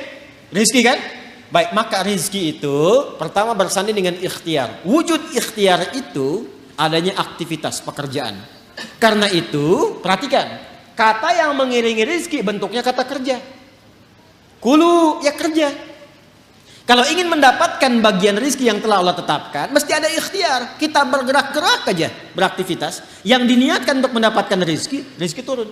Rizki kan? Baik, maka rizki itu pertama bersanding dengan ikhtiar. Wujud ikhtiar itu adanya aktivitas pekerjaan. Karena itu, perhatikan, kata yang mengiringi rizki bentuknya kata kerja. Kulu, ya kerja. Kalau ingin mendapatkan bagian rizki yang telah Allah tetapkan, mesti ada ikhtiar. Kita bergerak-gerak aja, beraktivitas. Yang diniatkan untuk mendapatkan rizki, rizki turun.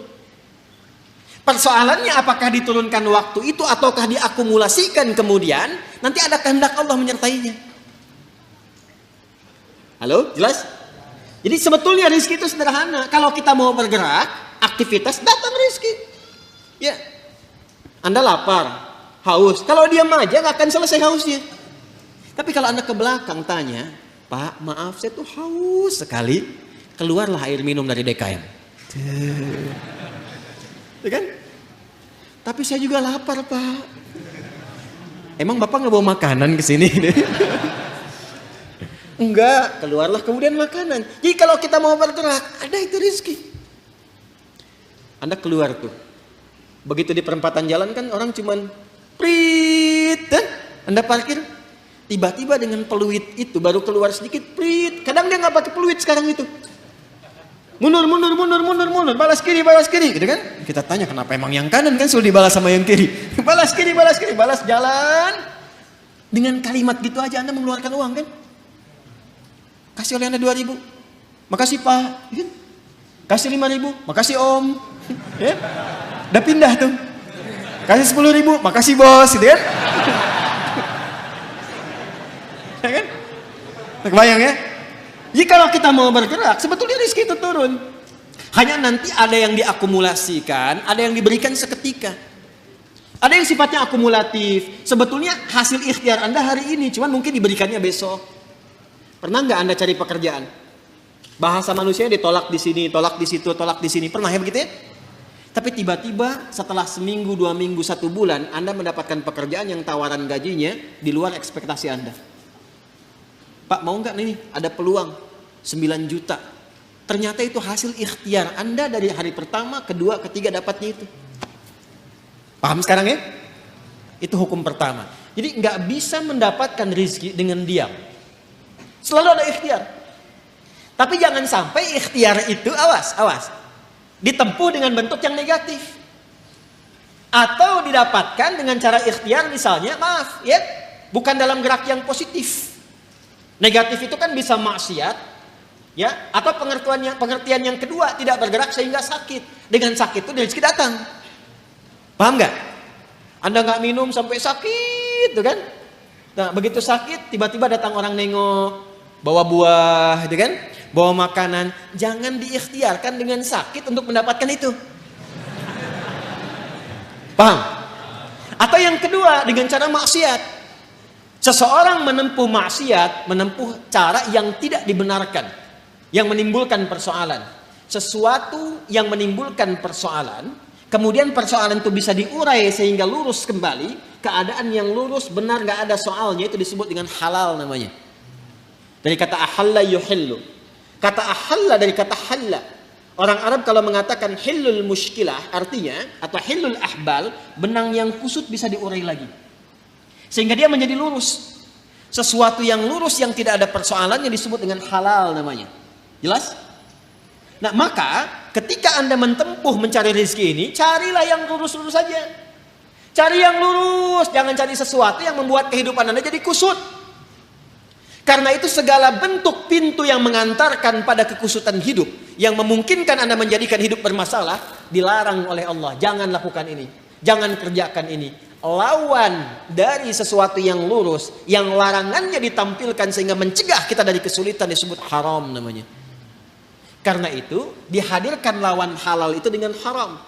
Persoalannya apakah diturunkan waktu itu ataukah diakumulasikan kemudian, nanti ada kehendak Allah menyertainya. Halo, jelas? Jadi sebetulnya rizki itu sederhana. Kalau kita mau bergerak, aktivitas, datang rizki. Ya, Anda lapar, haus. Kalau diam aja nggak akan selesai hausnya. Tapi kalau Anda ke belakang tanya, Pak, maaf saya tuh haus sekali. Keluarlah air minum dari DKM. Ya kan? Tapi saya juga lapar, Pak. Emang Bapak nggak bawa makanan ke sini? Enggak, keluarlah kemudian makanan. Jadi kalau kita mau bergerak, ada itu rizki. Anda keluar tuh. Begitu di perempatan jalan kan orang cuman prit, Anda parkir. Tiba-tiba dengan peluit itu baru keluar sedikit prit. Kadang dia nggak pakai peluit sekarang itu. Mundur, balas kiri, gitu kan? Kita tanya kenapa emang yang kanan kan sudah dibalas sama yang kiri. Balas kiri, balas jalan. Dengan kalimat gitu aja Anda mengeluarkan uang kan? Kasih oleh Anda 2.000. Makasih Pak. Kasih 5.000. Makasih Om. Ya? Udah pindah tuh. Kasih 10.000. Makasih Bos, gitu kan? Ya kan? Kebayang ya? Jadi kalau kita mau bergerak, sebetulnya rizki itu turun. Hanya nanti ada yang diakumulasikan, ada yang diberikan seketika. Ada yang sifatnya akumulatif. Sebetulnya hasil ikhtiar Anda hari ini, cuman mungkin diberikannya besok. Pernah nggak Anda cari pekerjaan? Bahasa manusia ditolak di sini, tolak di situ, tolak di sini. Pernah ya begitu ya? Tapi tiba-tiba setelah seminggu, 2 minggu, 1 bulan, Anda mendapatkan pekerjaan yang tawaran gajinya di luar ekspektasi Anda. Pak mau nggak nih ada peluang 9 juta. Ternyata itu hasil ikhtiar Anda dari hari pertama, kedua, ketiga dapatnya itu. Paham sekarang ya? Itu hukum pertama. Jadi nggak bisa mendapatkan rizki dengan diam. Selalu ada ikhtiar. Tapi jangan sampai ikhtiar itu awas. Ditempuh dengan bentuk yang negatif. Atau didapatkan dengan cara ikhtiar misalnya maaf ya, bukan dalam gerak yang positif. Negatif itu kan bisa maksiat, ya, atau pengertian yang kedua tidak bergerak sehingga sakit. Dengan sakit itu rezeki datang. Paham nggak? Anda nggak minum sampai sakit, tuh kan? Nah begitu sakit, tiba-tiba datang orang nengok, bawa buah, gitu kan? Bawa makanan. Jangan diikhtiarkan dengan sakit untuk mendapatkan itu. Paham? Atau yang kedua dengan cara maksiat. Seseorang menempuh maksiat, menempuh cara yang tidak dibenarkan, yang menimbulkan persoalan. Sesuatu yang menimbulkan persoalan, kemudian persoalan itu bisa diurai sehingga lurus kembali, keadaan yang lurus benar gak ada soalnya, itu disebut dengan halal namanya. Dari kata ahalla yuhillu. Kata ahalla dari kata halla. Orang Arab kalau mengatakan hillul mushkilah artinya, atau hillul ahbal, benang yang kusut bisa diurai lagi. Sehingga dia menjadi lurus. Sesuatu yang lurus yang tidak ada persoalannya disebut dengan halal namanya. Jelas? Nah maka ketika Anda menempuh mencari rezeki ini, carilah yang lurus-lurus saja. Cari yang lurus, jangan cari sesuatu yang membuat kehidupan Anda jadi kusut. Karena itu segala bentuk pintu yang mengantarkan pada kekusutan hidup, yang memungkinkan Anda menjadikan hidup bermasalah, dilarang oleh Allah. Jangan lakukan ini, jangan kerjakan ini. Lawan dari sesuatu yang lurus, yang larangannya ditampilkan sehingga mencegah kita dari kesulitan, disebut haram namanya. Karena itu dihadirkan lawan halal itu dengan haram.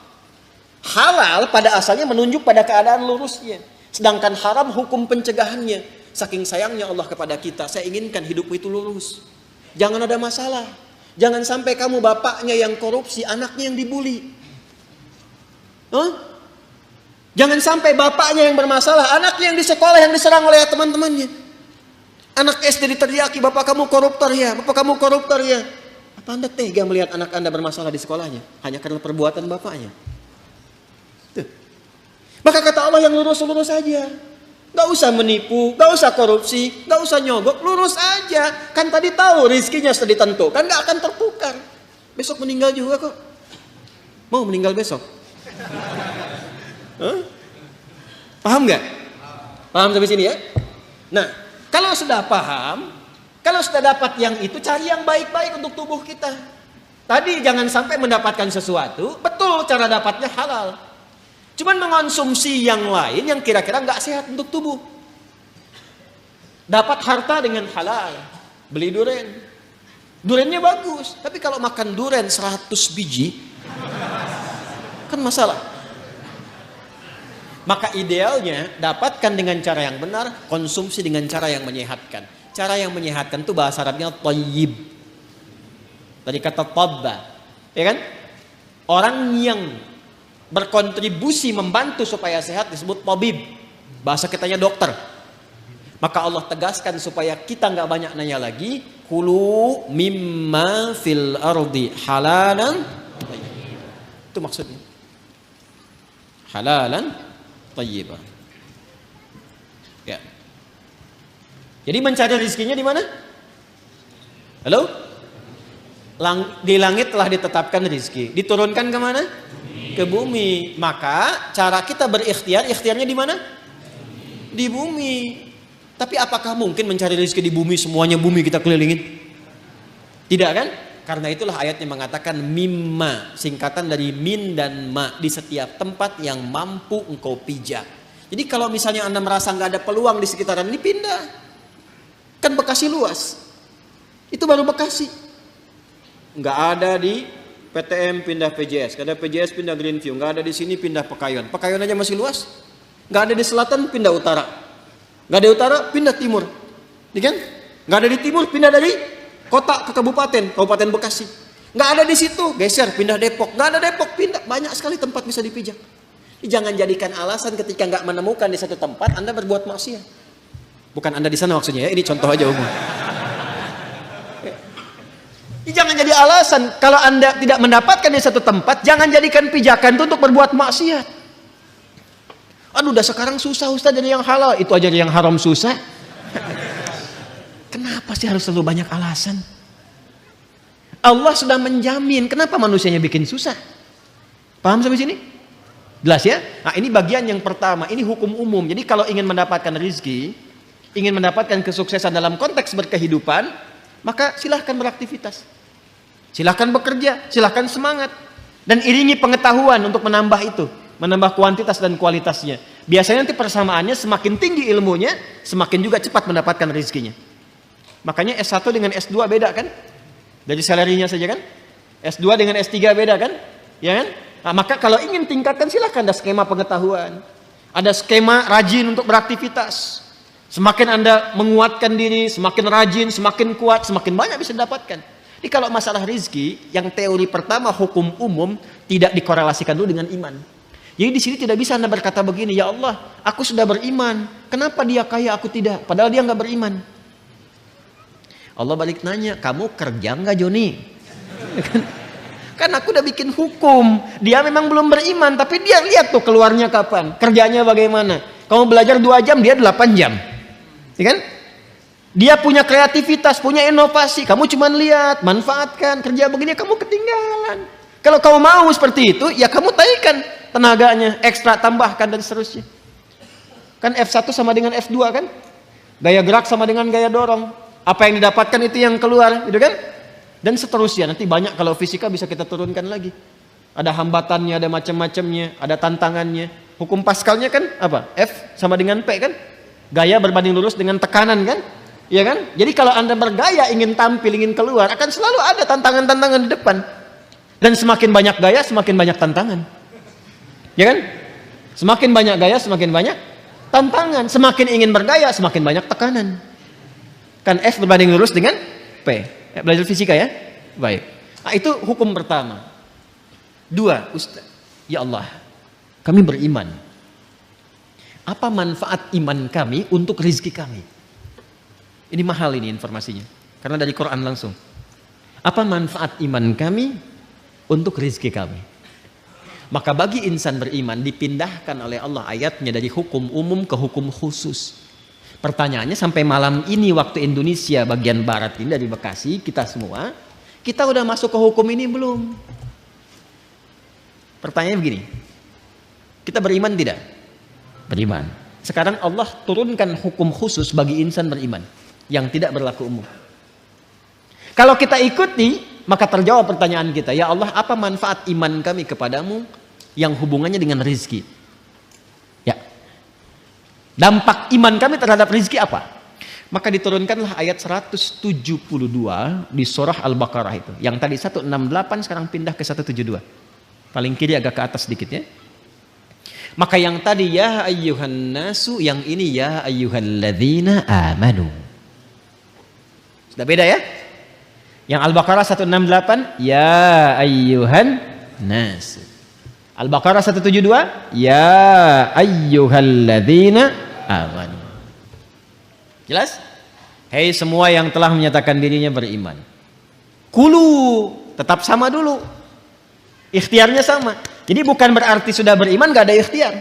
Halal pada asalnya menunjuk pada keadaan lurusnya, sedangkan haram hukum pencegahannya. Saking sayangnya Allah kepada kita, saya inginkan hidupmu itu lurus, jangan ada masalah. Jangan sampai kamu bapaknya yang korupsi, anaknya yang dibully. Jangan sampai bapaknya yang bermasalah, anaknya yang di sekolah yang diserang oleh teman-temannya. Anak SD diteriaki, bapak kamu koruptor ya, bapak kamu koruptor ya. Apa Anda tega melihat anak Anda bermasalah di sekolahnya hanya karena perbuatan bapaknya? Tuh. Maka kata Allah yang lurus-lurus saja. Gak usah menipu, gak usah korupsi, gak usah nyogok, lurus aja. Kan tadi tahu rizkinya sudah ditentukan, gak akan tertukar. Besok meninggal juga kok. Mau meninggal besok? Paham gak? Paham sampai sini ya? Nah, kalau sudah paham, kalau sudah dapat yang itu, cari yang baik-baik untuk tubuh kita. Tadi jangan sampai mendapatkan sesuatu, betul cara dapatnya halal. Cuman mengonsumsi yang lain yang kira-kira nggak sehat untuk tubuh. Dapat harta dengan halal, beli duren. Durennya bagus, tapi kalau makan duren 100 biji, kan masalah. Maka idealnya dapatkan dengan cara yang benar, konsumsi dengan cara yang menyehatkan. Cara yang menyehatkan itu bahasa Arabnya thayyib. Dari kata tabba, ya kan? Orang yang berkontribusi membantu supaya sehat disebut tabib. Bahasa kitanya dokter. Maka Allah tegaskan supaya kita nggak banyak nanya lagi. Kulu mimma fil ardi halalan. Itu maksudnya. Halalan thayyibah. Ya. Jadi mencari rezekinya di mana? Halo? Di langit telah ditetapkan rezeki. Diturunkan ke mana? Ke bumi. Maka cara kita berikhtiar, ikhtiarnya di mana? Di bumi. Tapi apakah mungkin mencari rezeki di bumi, semuanya bumi kita kelilingin? Tidak kan? Karena itulah ayat yang mengatakan mimma, singkatan dari min dan ma, di setiap tempat yang mampu engkau pijak. Jadi kalau misalnya Anda merasa nggak ada peluang di sekitaran ini, pindah. Kan Bekasi luas. Itu baru Bekasi. Nggak ada di PTM pindah PJS, nggak ada PJS pindah Greenview, nggak ada di sini pindah Pekayon. Pekayon aja masih luas. Nggak ada di selatan pindah utara, nggak ada utara pindah timur, kan? Nggak ada di timur pindah dari kota ke kabupaten Bekasi. Nggak ada di situ geser pindah Depok, nggak ada Depok pindah. Banyak sekali tempat bisa dipijak. Jangan jadikan alasan ketika nggak menemukan di satu tempat Anda berbuat maksiat. Bukan Anda di sana maksudnya ya, ini contoh aja umum. Jangan jadi alasan kalau Anda tidak mendapatkan di satu tempat, jangan jadikan pijakan itu untuk berbuat maksiat. Aduh, udah sekarang susah Ustaz jadi yang halal, itu aja yang haram susah. Kenapa sih harus selalu banyak alasan? Allah sudah menjamin, kenapa manusianya bikin susah? Paham sampai sini? Jelas ya? Nah, ini bagian yang pertama, ini hukum umum. Jadi kalau ingin mendapatkan rezeki, ingin mendapatkan kesuksesan dalam konteks berkehidupan, maka silahkan beraktivitas, silahkan bekerja, silahkan semangat, dan iringi pengetahuan untuk menambah itu, menambah kuantitas dan kualitasnya. Biasanya nanti persamaannya semakin tinggi ilmunya, semakin juga cepat mendapatkan rezekinya. Makanya S1 dengan S2 beda kan? Dari salarinya saja kan? S2 dengan S3 beda kan? Ya kan? Nah, maka kalau ingin tingkatkan silahkan ada skema pengetahuan, ada skema rajin untuk beraktivitas. Semakin Anda menguatkan diri, semakin rajin, semakin kuat, semakin banyak bisa didapatkan. Jadi kalau masalah rezeki, yang teori pertama hukum umum tidak dikorelasikan dulu dengan iman. Jadi di sini tidak bisa Anda berkata begini, ya Allah, aku sudah beriman, kenapa dia kaya aku tidak? Padahal dia nggak beriman. Allah balik nanya, kamu kerja nggak Joni? Kan aku udah bikin hukum, dia memang belum beriman, tapi dia lihat tuh keluarnya kapan, kerjanya bagaimana. Kamu belajar 2 jam, dia 8 jam. Ya kan? Dia punya kreativitas, punya inovasi. Kamu cuma lihat, manfaatkan, kerja begini, kamu ketinggalan. Kalau kamu mau seperti itu, ya kamu taikan tenaganya, ekstra, tambahkan, dan seterusnya. Kan F1 sama dengan F2 kan? Gaya gerak sama dengan gaya dorong. Apa yang didapatkan itu yang keluar, gitu kan? Dan seterusnya. Nanti banyak kalau fisika bisa kita turunkan lagi. Ada hambatannya, ada macam-macamnya, ada tantangannya. Hukum Pascalnya kan apa? F sama dengan P kan? Gaya berbanding lurus dengan tekanan kan? Ya kan? Jadi kalau Anda bergaya ingin tampil, ingin keluar, akan selalu ada tantangan-tantangan di depan. Dan semakin banyak gaya, semakin banyak tantangan. Ya kan? Semakin banyak gaya, semakin banyak tantangan. Semakin ingin bergaya, semakin banyak tekanan. Kan F berbanding lurus dengan P. Belajar fisika ya? Baik. Nah, itu hukum pertama. Dua, Ustaz. Ya Allah, kami beriman. Apa manfaat iman kami untuk rizki kami? Ini mahal ini informasinya. Karena dari Quran langsung. Apa manfaat iman kami untuk rizki kami? Maka bagi insan beriman dipindahkan oleh Allah ayatnya dari hukum umum ke hukum khusus. Pertanyaannya sampai malam ini waktu Indonesia bagian barat ini dari Bekasi, kita semua, kita udah masuk ke hukum ini belum? Pertanyaannya begini, kita beriman tidak? Beriman. Sekarang Allah turunkan hukum khusus bagi insan beriman yang tidak berlaku umum. Kalau kita ikuti, maka terjawab pertanyaan kita, ya Allah, apa manfaat iman kami kepadamu yang hubungannya dengan rizki? Ya, dampak iman kami terhadap rizki apa? Maka diturunkanlah ayat 172 di surah Al-Baqarah itu. Yang tadi 168 sekarang pindah ke 172. Paling kiri agak ke atas sedikit ya. Maka yang tadi ya ayyuhan nasu, yang ini ya ayyuhalladzina amanu. Sudah beda ya? Yang Al-Baqarah 168 ya ayyuhan nas. Al-Baqarah 172 ya ayyuhalladzina amanu. Jelas? Hei semua yang telah menyatakan dirinya beriman. Kulu tetap sama dulu. Ikhtiarnya sama. Jadi bukan berarti sudah beriman gak ada ikhtiar.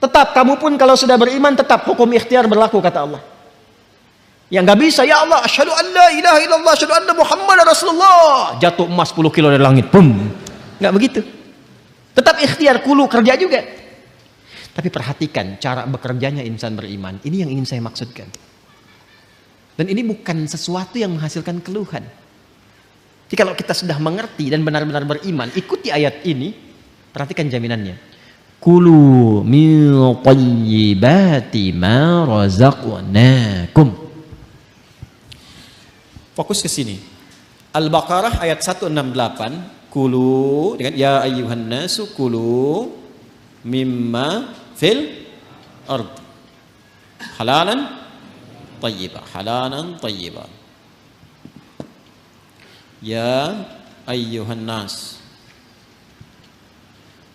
Tetap kamu pun kalau sudah beriman tetap hukum ikhtiar berlaku kata Allah. Yang gak bisa, ya Allah, asyhadu an la ilaha illallah, asyhadu anna Muhammadar Rasulullah. Jatuh emas 10 kilo dari langit, boom. Gak begitu. Tetap ikhtiar, kulu kerja juga. Tapi perhatikan cara bekerjanya insan beriman. Ini yang ingin saya maksudkan. Dan ini bukan sesuatu yang menghasilkan keluhan. Jadi kalau kita sudah mengerti dan benar-benar beriman, ikuti ayat ini, perhatikan jaminannya. Kulu min thayyibati ma razaqnakum. Fokus ke sini. Al-Baqarah ayat 168, kulu dengan ya ayyuhan nasu kulu mimma fil ard. Halalan thayyibah, halalan thayyibah. Ya ayyuhan nas.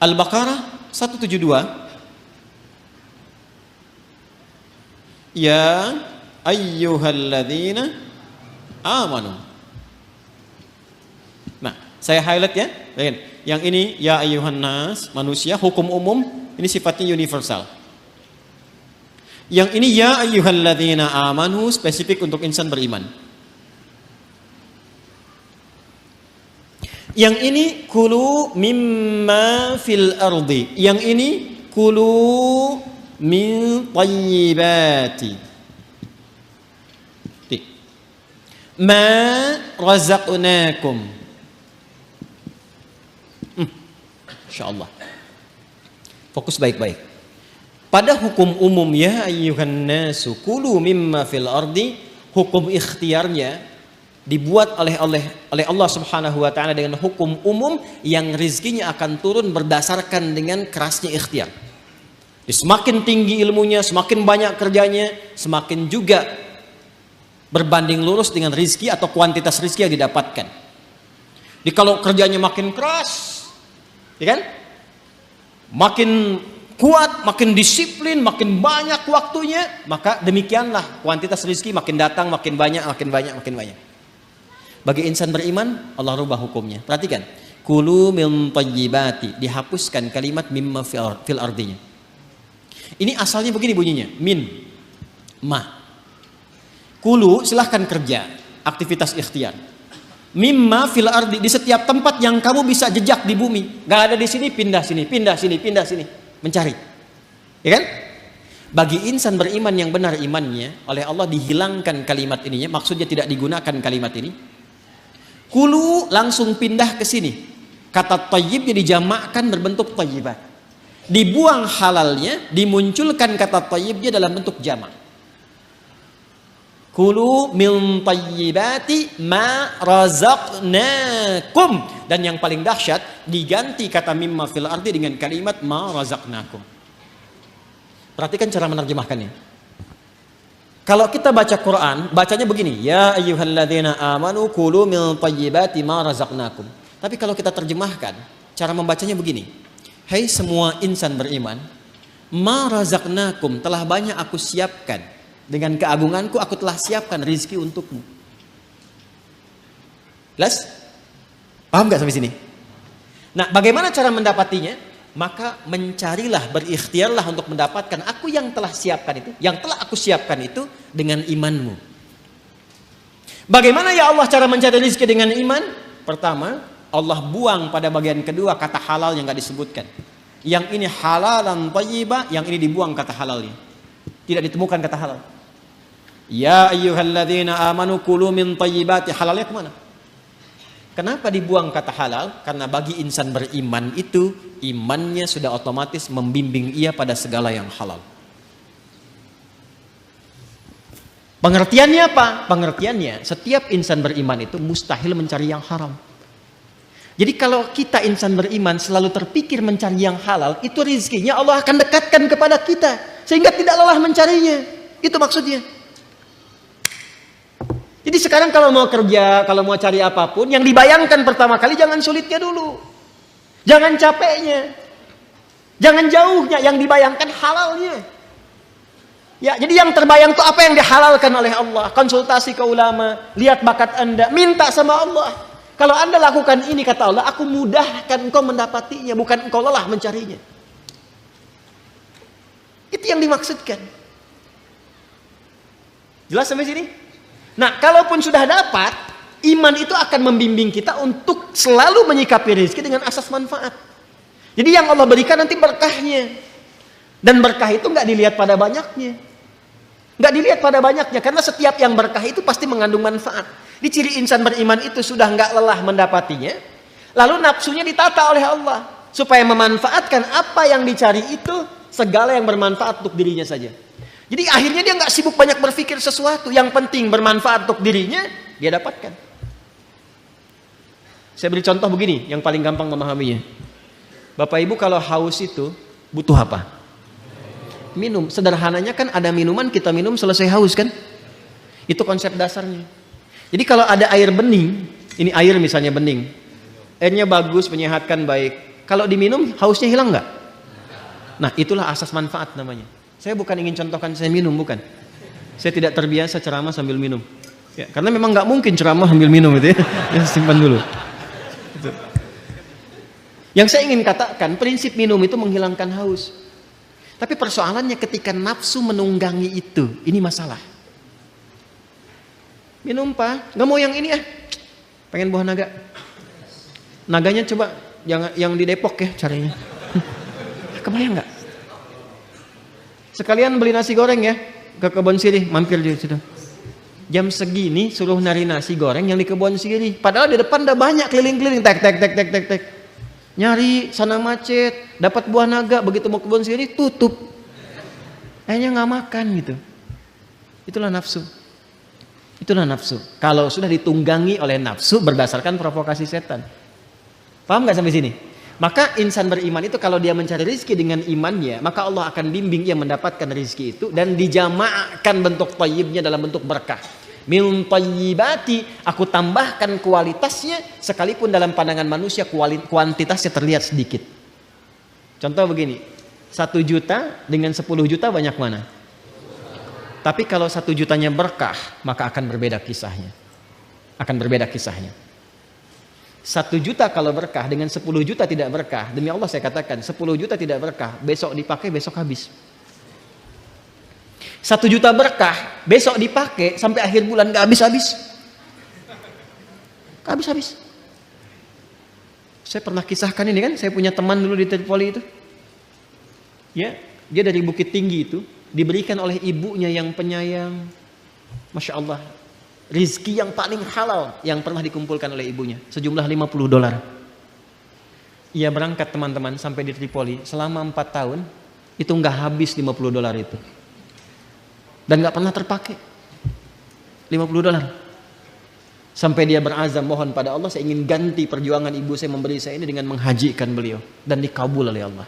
Al-Baqarah 172. Ya ayyuhalladzina amanu. Nah, saya highlight ya. Yang ini ya ayyuhan nas, manusia, hukum umum, ini sifatnya universal. Yang ini ya ayyuhalladzina amanu, spesifik untuk insan beriman. Yang ini kulu mimma fil ardi. Yang ini kulu min thayyibati ma razaqnakum. Insyaallah. Fokus baik-baik. Pada hukum umum ya ayyuhan nasu kulu mimma fil ardi, hukum ikhtiarnya dibuat oleh Allah Subhanahu wa taala dengan hukum umum yang rizkinya akan turun berdasarkan dengan kerasnya ikhtiar. Semakin tinggi ilmunya, semakin banyak kerjanya, semakin juga berbanding lurus dengan rizki atau kuantitas rizki yang didapatkan. Jadi kalau kerjanya makin keras, ya kan? Makin kuat, makin disiplin, makin banyak waktunya, maka demikianlah kuantitas rizki makin datang, makin banyak, makin banyak, makin banyak. Bagi insan beriman, Allah rubah hukumnya. Perhatikan, kulu min thayyibati, dihapuskan kalimat mimma fil ardinya. Ini asalnya begini bunyinya, min, ma. Kulu silahkan kerja, aktivitas ikhtiar. Mimma fil ardi, di setiap tempat yang kamu bisa jejak di bumi. Gak ada di sini, pindah sini, pindah sini, pindah sini, mencari. Ya kan? Bagi insan beriman yang benar imannya, oleh Allah dihilangkan kalimat ininya, maksudnya tidak digunakan kalimat ini. Kulu langsung pindah ke sini. Kata thayyibnya dijamakkan berbentuk thayyibat. Dibuang halalnya, dimunculkan kata thayyibnya dalam bentuk jamak. Kulu min thayyibati ma razaqnakum. Dan yang paling dahsyat, diganti kata mimma fil ardi dengan kalimat ma razaqnakum. Perhatikan cara menerjemahkannya. Kalau kita baca Quran, bacanya begini, ya ayyuhalladzina amanu kulu min thayyibati ma razaqnakum. Tapi kalau kita terjemahkan, cara membacanya begini. Hai semua insan beriman, ma razaqnakum, telah banyak aku siapkan. Dengan keagunganku aku telah siapkan rizki untukmu. Jelas? Paham gak sampai sini? Nah, bagaimana cara mendapatinya? Maka mencarilah, berikhtiarlah untuk mendapatkan aku yang telah siapkan itu, yang telah aku siapkan itu dengan imanmu. Bagaimana ya Allah cara mencari rezeki dengan iman? Pertama, Allah buang pada bagian kedua kata halal yang gak disebutkan. Yang ini halalan thayyibah, yang ini dibuang kata halalnya. Tidak ditemukan kata halal. Ya ayyuhalladzina amanu kulu min thayyibati, halalnya kemana? Kenapa dibuang kata halal? Karena bagi insan beriman itu, imannya sudah otomatis membimbing ia pada segala yang halal. Pengertiannya apa? Pengertiannya, setiap insan beriman itu mustahil mencari yang haram. Jadi kalau kita insan beriman selalu terpikir mencari yang halal, itu rezekinya Allah akan dekatkan kepada kita. Sehingga tidak lelah mencarinya. Itu maksudnya. Jadi sekarang kalau mau kerja, kalau mau cari apapun, yang dibayangkan pertama kali jangan sulitnya dulu. Jangan capeknya. Jangan jauhnya, yang dibayangkan halalnya. Ya, jadi yang terbayang itu apa yang dihalalkan oleh Allah. Konsultasi ke ulama, lihat bakat Anda, minta sama Allah. Kalau Anda lakukan ini, kata Allah, aku mudahkan engkau mendapatinya, bukan engkau lelah mencarinya. Itu yang dimaksudkan. Jelas sampai sini? Nah, kalaupun sudah dapat, iman itu akan membimbing kita untuk selalu menyikapi rezeki dengan asas manfaat. Jadi yang Allah berikan nanti berkahnya. Dan berkah itu nggak dilihat pada banyaknya. Nggak dilihat pada banyaknya, karena setiap yang berkah itu pasti mengandung manfaat. Di ciri insan beriman itu sudah nggak lelah mendapatinya, lalu nafsunya ditata oleh Allah. Supaya memanfaatkan apa yang dicari itu, segala yang bermanfaat untuk dirinya saja. Jadi akhirnya dia nggak sibuk banyak berpikir sesuatu. Yang penting bermanfaat untuk dirinya, dia dapatkan. Saya beri contoh begini, yang paling gampang memahaminya. Bapak Ibu kalau haus itu butuh apa? Minum. Sederhananya kan ada minuman, kita minum selesai haus kan? Itu konsep dasarnya. Jadi kalau ada air bening, ini air misalnya bening, airnya bagus, menyehatkan, baik. Kalau diminum, hausnya hilang nggak? Nah, itulah asas manfaat namanya. Saya bukan ingin contohkan saya minum, bukan. Saya tidak terbiasa ceramah sambil minum. Ya, karena memang nggak mungkin ceramah sambil minum itu ya. Ya, simpan dulu. Itu. Yang saya ingin katakan, prinsip minum itu menghilangkan haus. Tapi persoalannya ketika nafsu menunggangi itu, ini masalah. Minum Pak, nggak mau yang ini ya. Pengen buah naga. Naganya coba yang di Depok ya carinya. Kebayang nggak? Sekalian beli nasi goreng ya, ke Kebon Sirih, mampir di situ. Jam segini suruh nari nasi goreng yang di Kebon Sirih. Padahal di depan udah banyak keliling-keliling, tek. Nyari sana macet, dapat buah naga, begitu mau Kebon Sirih tutup. Akhirnya nggak makan gitu. Itulah nafsu. Itulah nafsu. Kalau sudah ditunggangi oleh nafsu berdasarkan provokasi setan. Paham nggak sampai sini? Maka insan beriman itu kalau dia mencari rezeki dengan imannya, maka Allah akan bimbing ia mendapatkan rezeki itu dan dijamaahkan bentuk thayyibnya dalam bentuk berkah. Min thayyibati, aku tambahkan kualitasnya sekalipun dalam pandangan manusia kuantitasnya terlihat sedikit. Contoh begini, 1 juta dengan 10 juta banyak mana? Tapi kalau 1 jutanya berkah, maka akan berbeda kisahnya. Akan berbeda kisahnya. 1 juta kalau berkah dengan 10 juta tidak berkah, demi Allah saya katakan 10 juta tidak berkah, besok dipakai besok habis. 1 juta berkah, besok dipakai sampai akhir bulan gak habis-habis. Gak habis-habis. Saya pernah kisahkan ini kan, saya punya teman dulu di Tripoli itu. Ya, dia dari Bukit Tinggi itu diberikan oleh ibunya yang penyayang. Masya Allah. Rizki yang paling halal yang pernah dikumpulkan oleh ibunya, sejumlah $50. Ia berangkat teman-teman sampai di Tripoli selama 4 tahun itu nggak habis $50 itu, dan nggak pernah terpakai $50. Sampai dia berazam mohon pada Allah, saya ingin ganti perjuangan ibu saya memberi saya ini dengan menghajikan beliau, dan dikabul oleh Allah.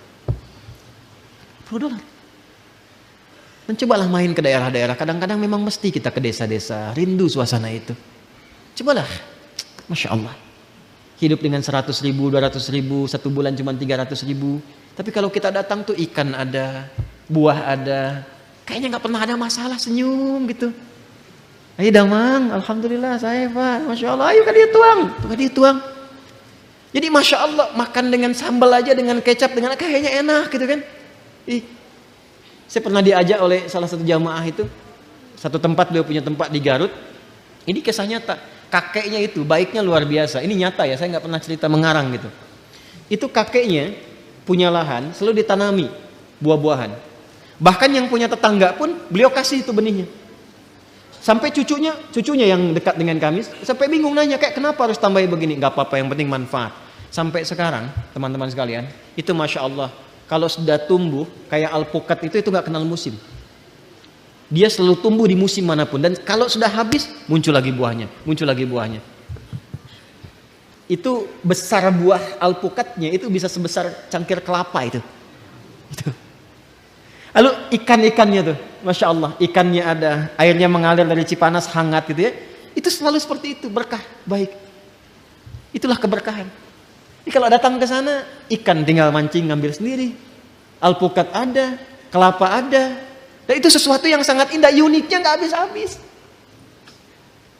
$50. Mencobalah main ke daerah-daerah. Kadang-kadang memang mesti kita ke desa-desa. Rindu suasana itu. Cobalah. Masya Allah. Hidup dengan 100 ribu, 200 ribu, 1 bulan cuma 300 ribu. Tapi kalau kita datang tuh ikan ada, buah ada. Kayaknya nggak pernah ada masalah, senyum gitu. Ayo damang, alhamdulillah saya Pak. Masya Allah, ayo kan dia tuang. Tuh kan dia tuang. Jadi Masya Allah, makan dengan sambal aja, dengan kecap, dengan kayaknya enak gitu kan. Saya pernah diajak oleh salah satu jamaah itu, satu tempat, beliau punya tempat di Garut. Ini kisah nyata, kakeknya itu baiknya luar biasa. Ini nyata ya, saya nggak pernah cerita mengarang gitu. Itu kakeknya punya lahan, selalu ditanami buah-buahan. Bahkan yang punya tetangga pun beliau kasih itu benihnya. Sampai cucunya yang dekat dengan kami, sampai bingung nanya, kayak kenapa harus tambahin begini? Nggak apa-apa, yang penting manfaat. Sampai sekarang, teman-teman sekalian, itu Masya Allah. Kalau sudah tumbuh kayak alpukat itu nggak kenal musim. Dia selalu tumbuh di musim manapun, dan kalau sudah habis muncul lagi buahnya, muncul lagi buahnya. Itu besar buah alpukatnya itu bisa sebesar cangkir kelapa itu. Lalu ikan-ikannya tuh, Masya Allah, ikannya ada, airnya mengalir dari Cipanas hangat gitu ya. Itu selalu seperti itu, berkah, baik. Itulah keberkahan. Jadi kalau datang ke sana, ikan tinggal mancing ngambil sendiri, alpukat ada, kelapa ada, dan itu sesuatu yang sangat indah, uniknya nggak habis-habis.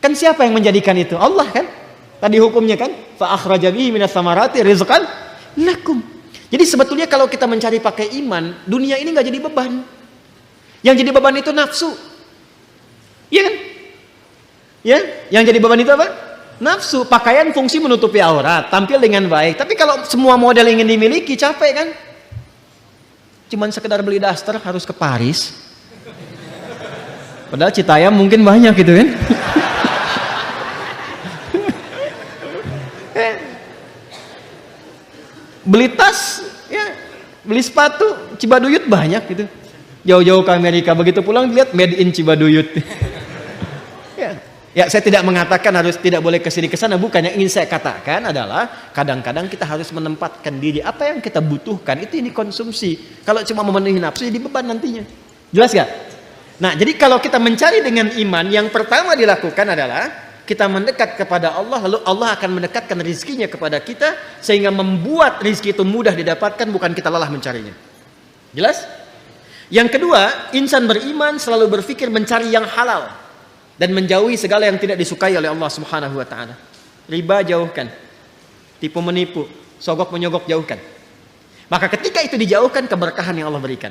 Kan siapa yang menjadikan itu? Allah kan? Tadi hukumnya kan, fa akhraja bihi minas samarati rizqan lakum. Jadi sebetulnya kalau kita mencari pakai iman, dunia ini nggak jadi beban. Yang jadi beban itu nafsu, iya kan? Ya, yang jadi beban itu apa? Nafsu. Pakaian fungsi menutupi aurat, tampil dengan baik. Tapi kalau semua model ingin dimiliki, capek kan? Cuman sekedar beli daster harus ke Paris. Padahal Citayam mungkin banyak gitu kan? Beli tas, ya, beli sepatu, Cibaduyut banyak gitu. Jauh-jauh ke Amerika, begitu pulang lihat made in Cibaduyut. Ya, saya tidak mengatakan harus tidak boleh kesini kesana, bukan. Yang ingin saya katakan adalah kadang-kadang kita harus menempatkan diri, apa yang kita butuhkan itu ini konsumsi. Kalau cuma memenuhi nafsu jadi beban nantinya. Jelas gak? Nah, jadi kalau kita mencari dengan iman, yang pertama dilakukan adalah kita mendekat kepada Allah, lalu Allah akan mendekatkan rizkinya kepada kita sehingga membuat rizki itu mudah didapatkan, bukan kita lelah mencarinya. Jelas? Yang kedua, insan beriman selalu berpikir mencari yang halal dan menjauhi segala yang tidak disukai oleh Allah Subhanahu wa taala. Riba jauhkan. Tipu menipu, sogok menyogok jauhkan. Maka ketika itu dijauhkan, keberkahan yang Allah berikan.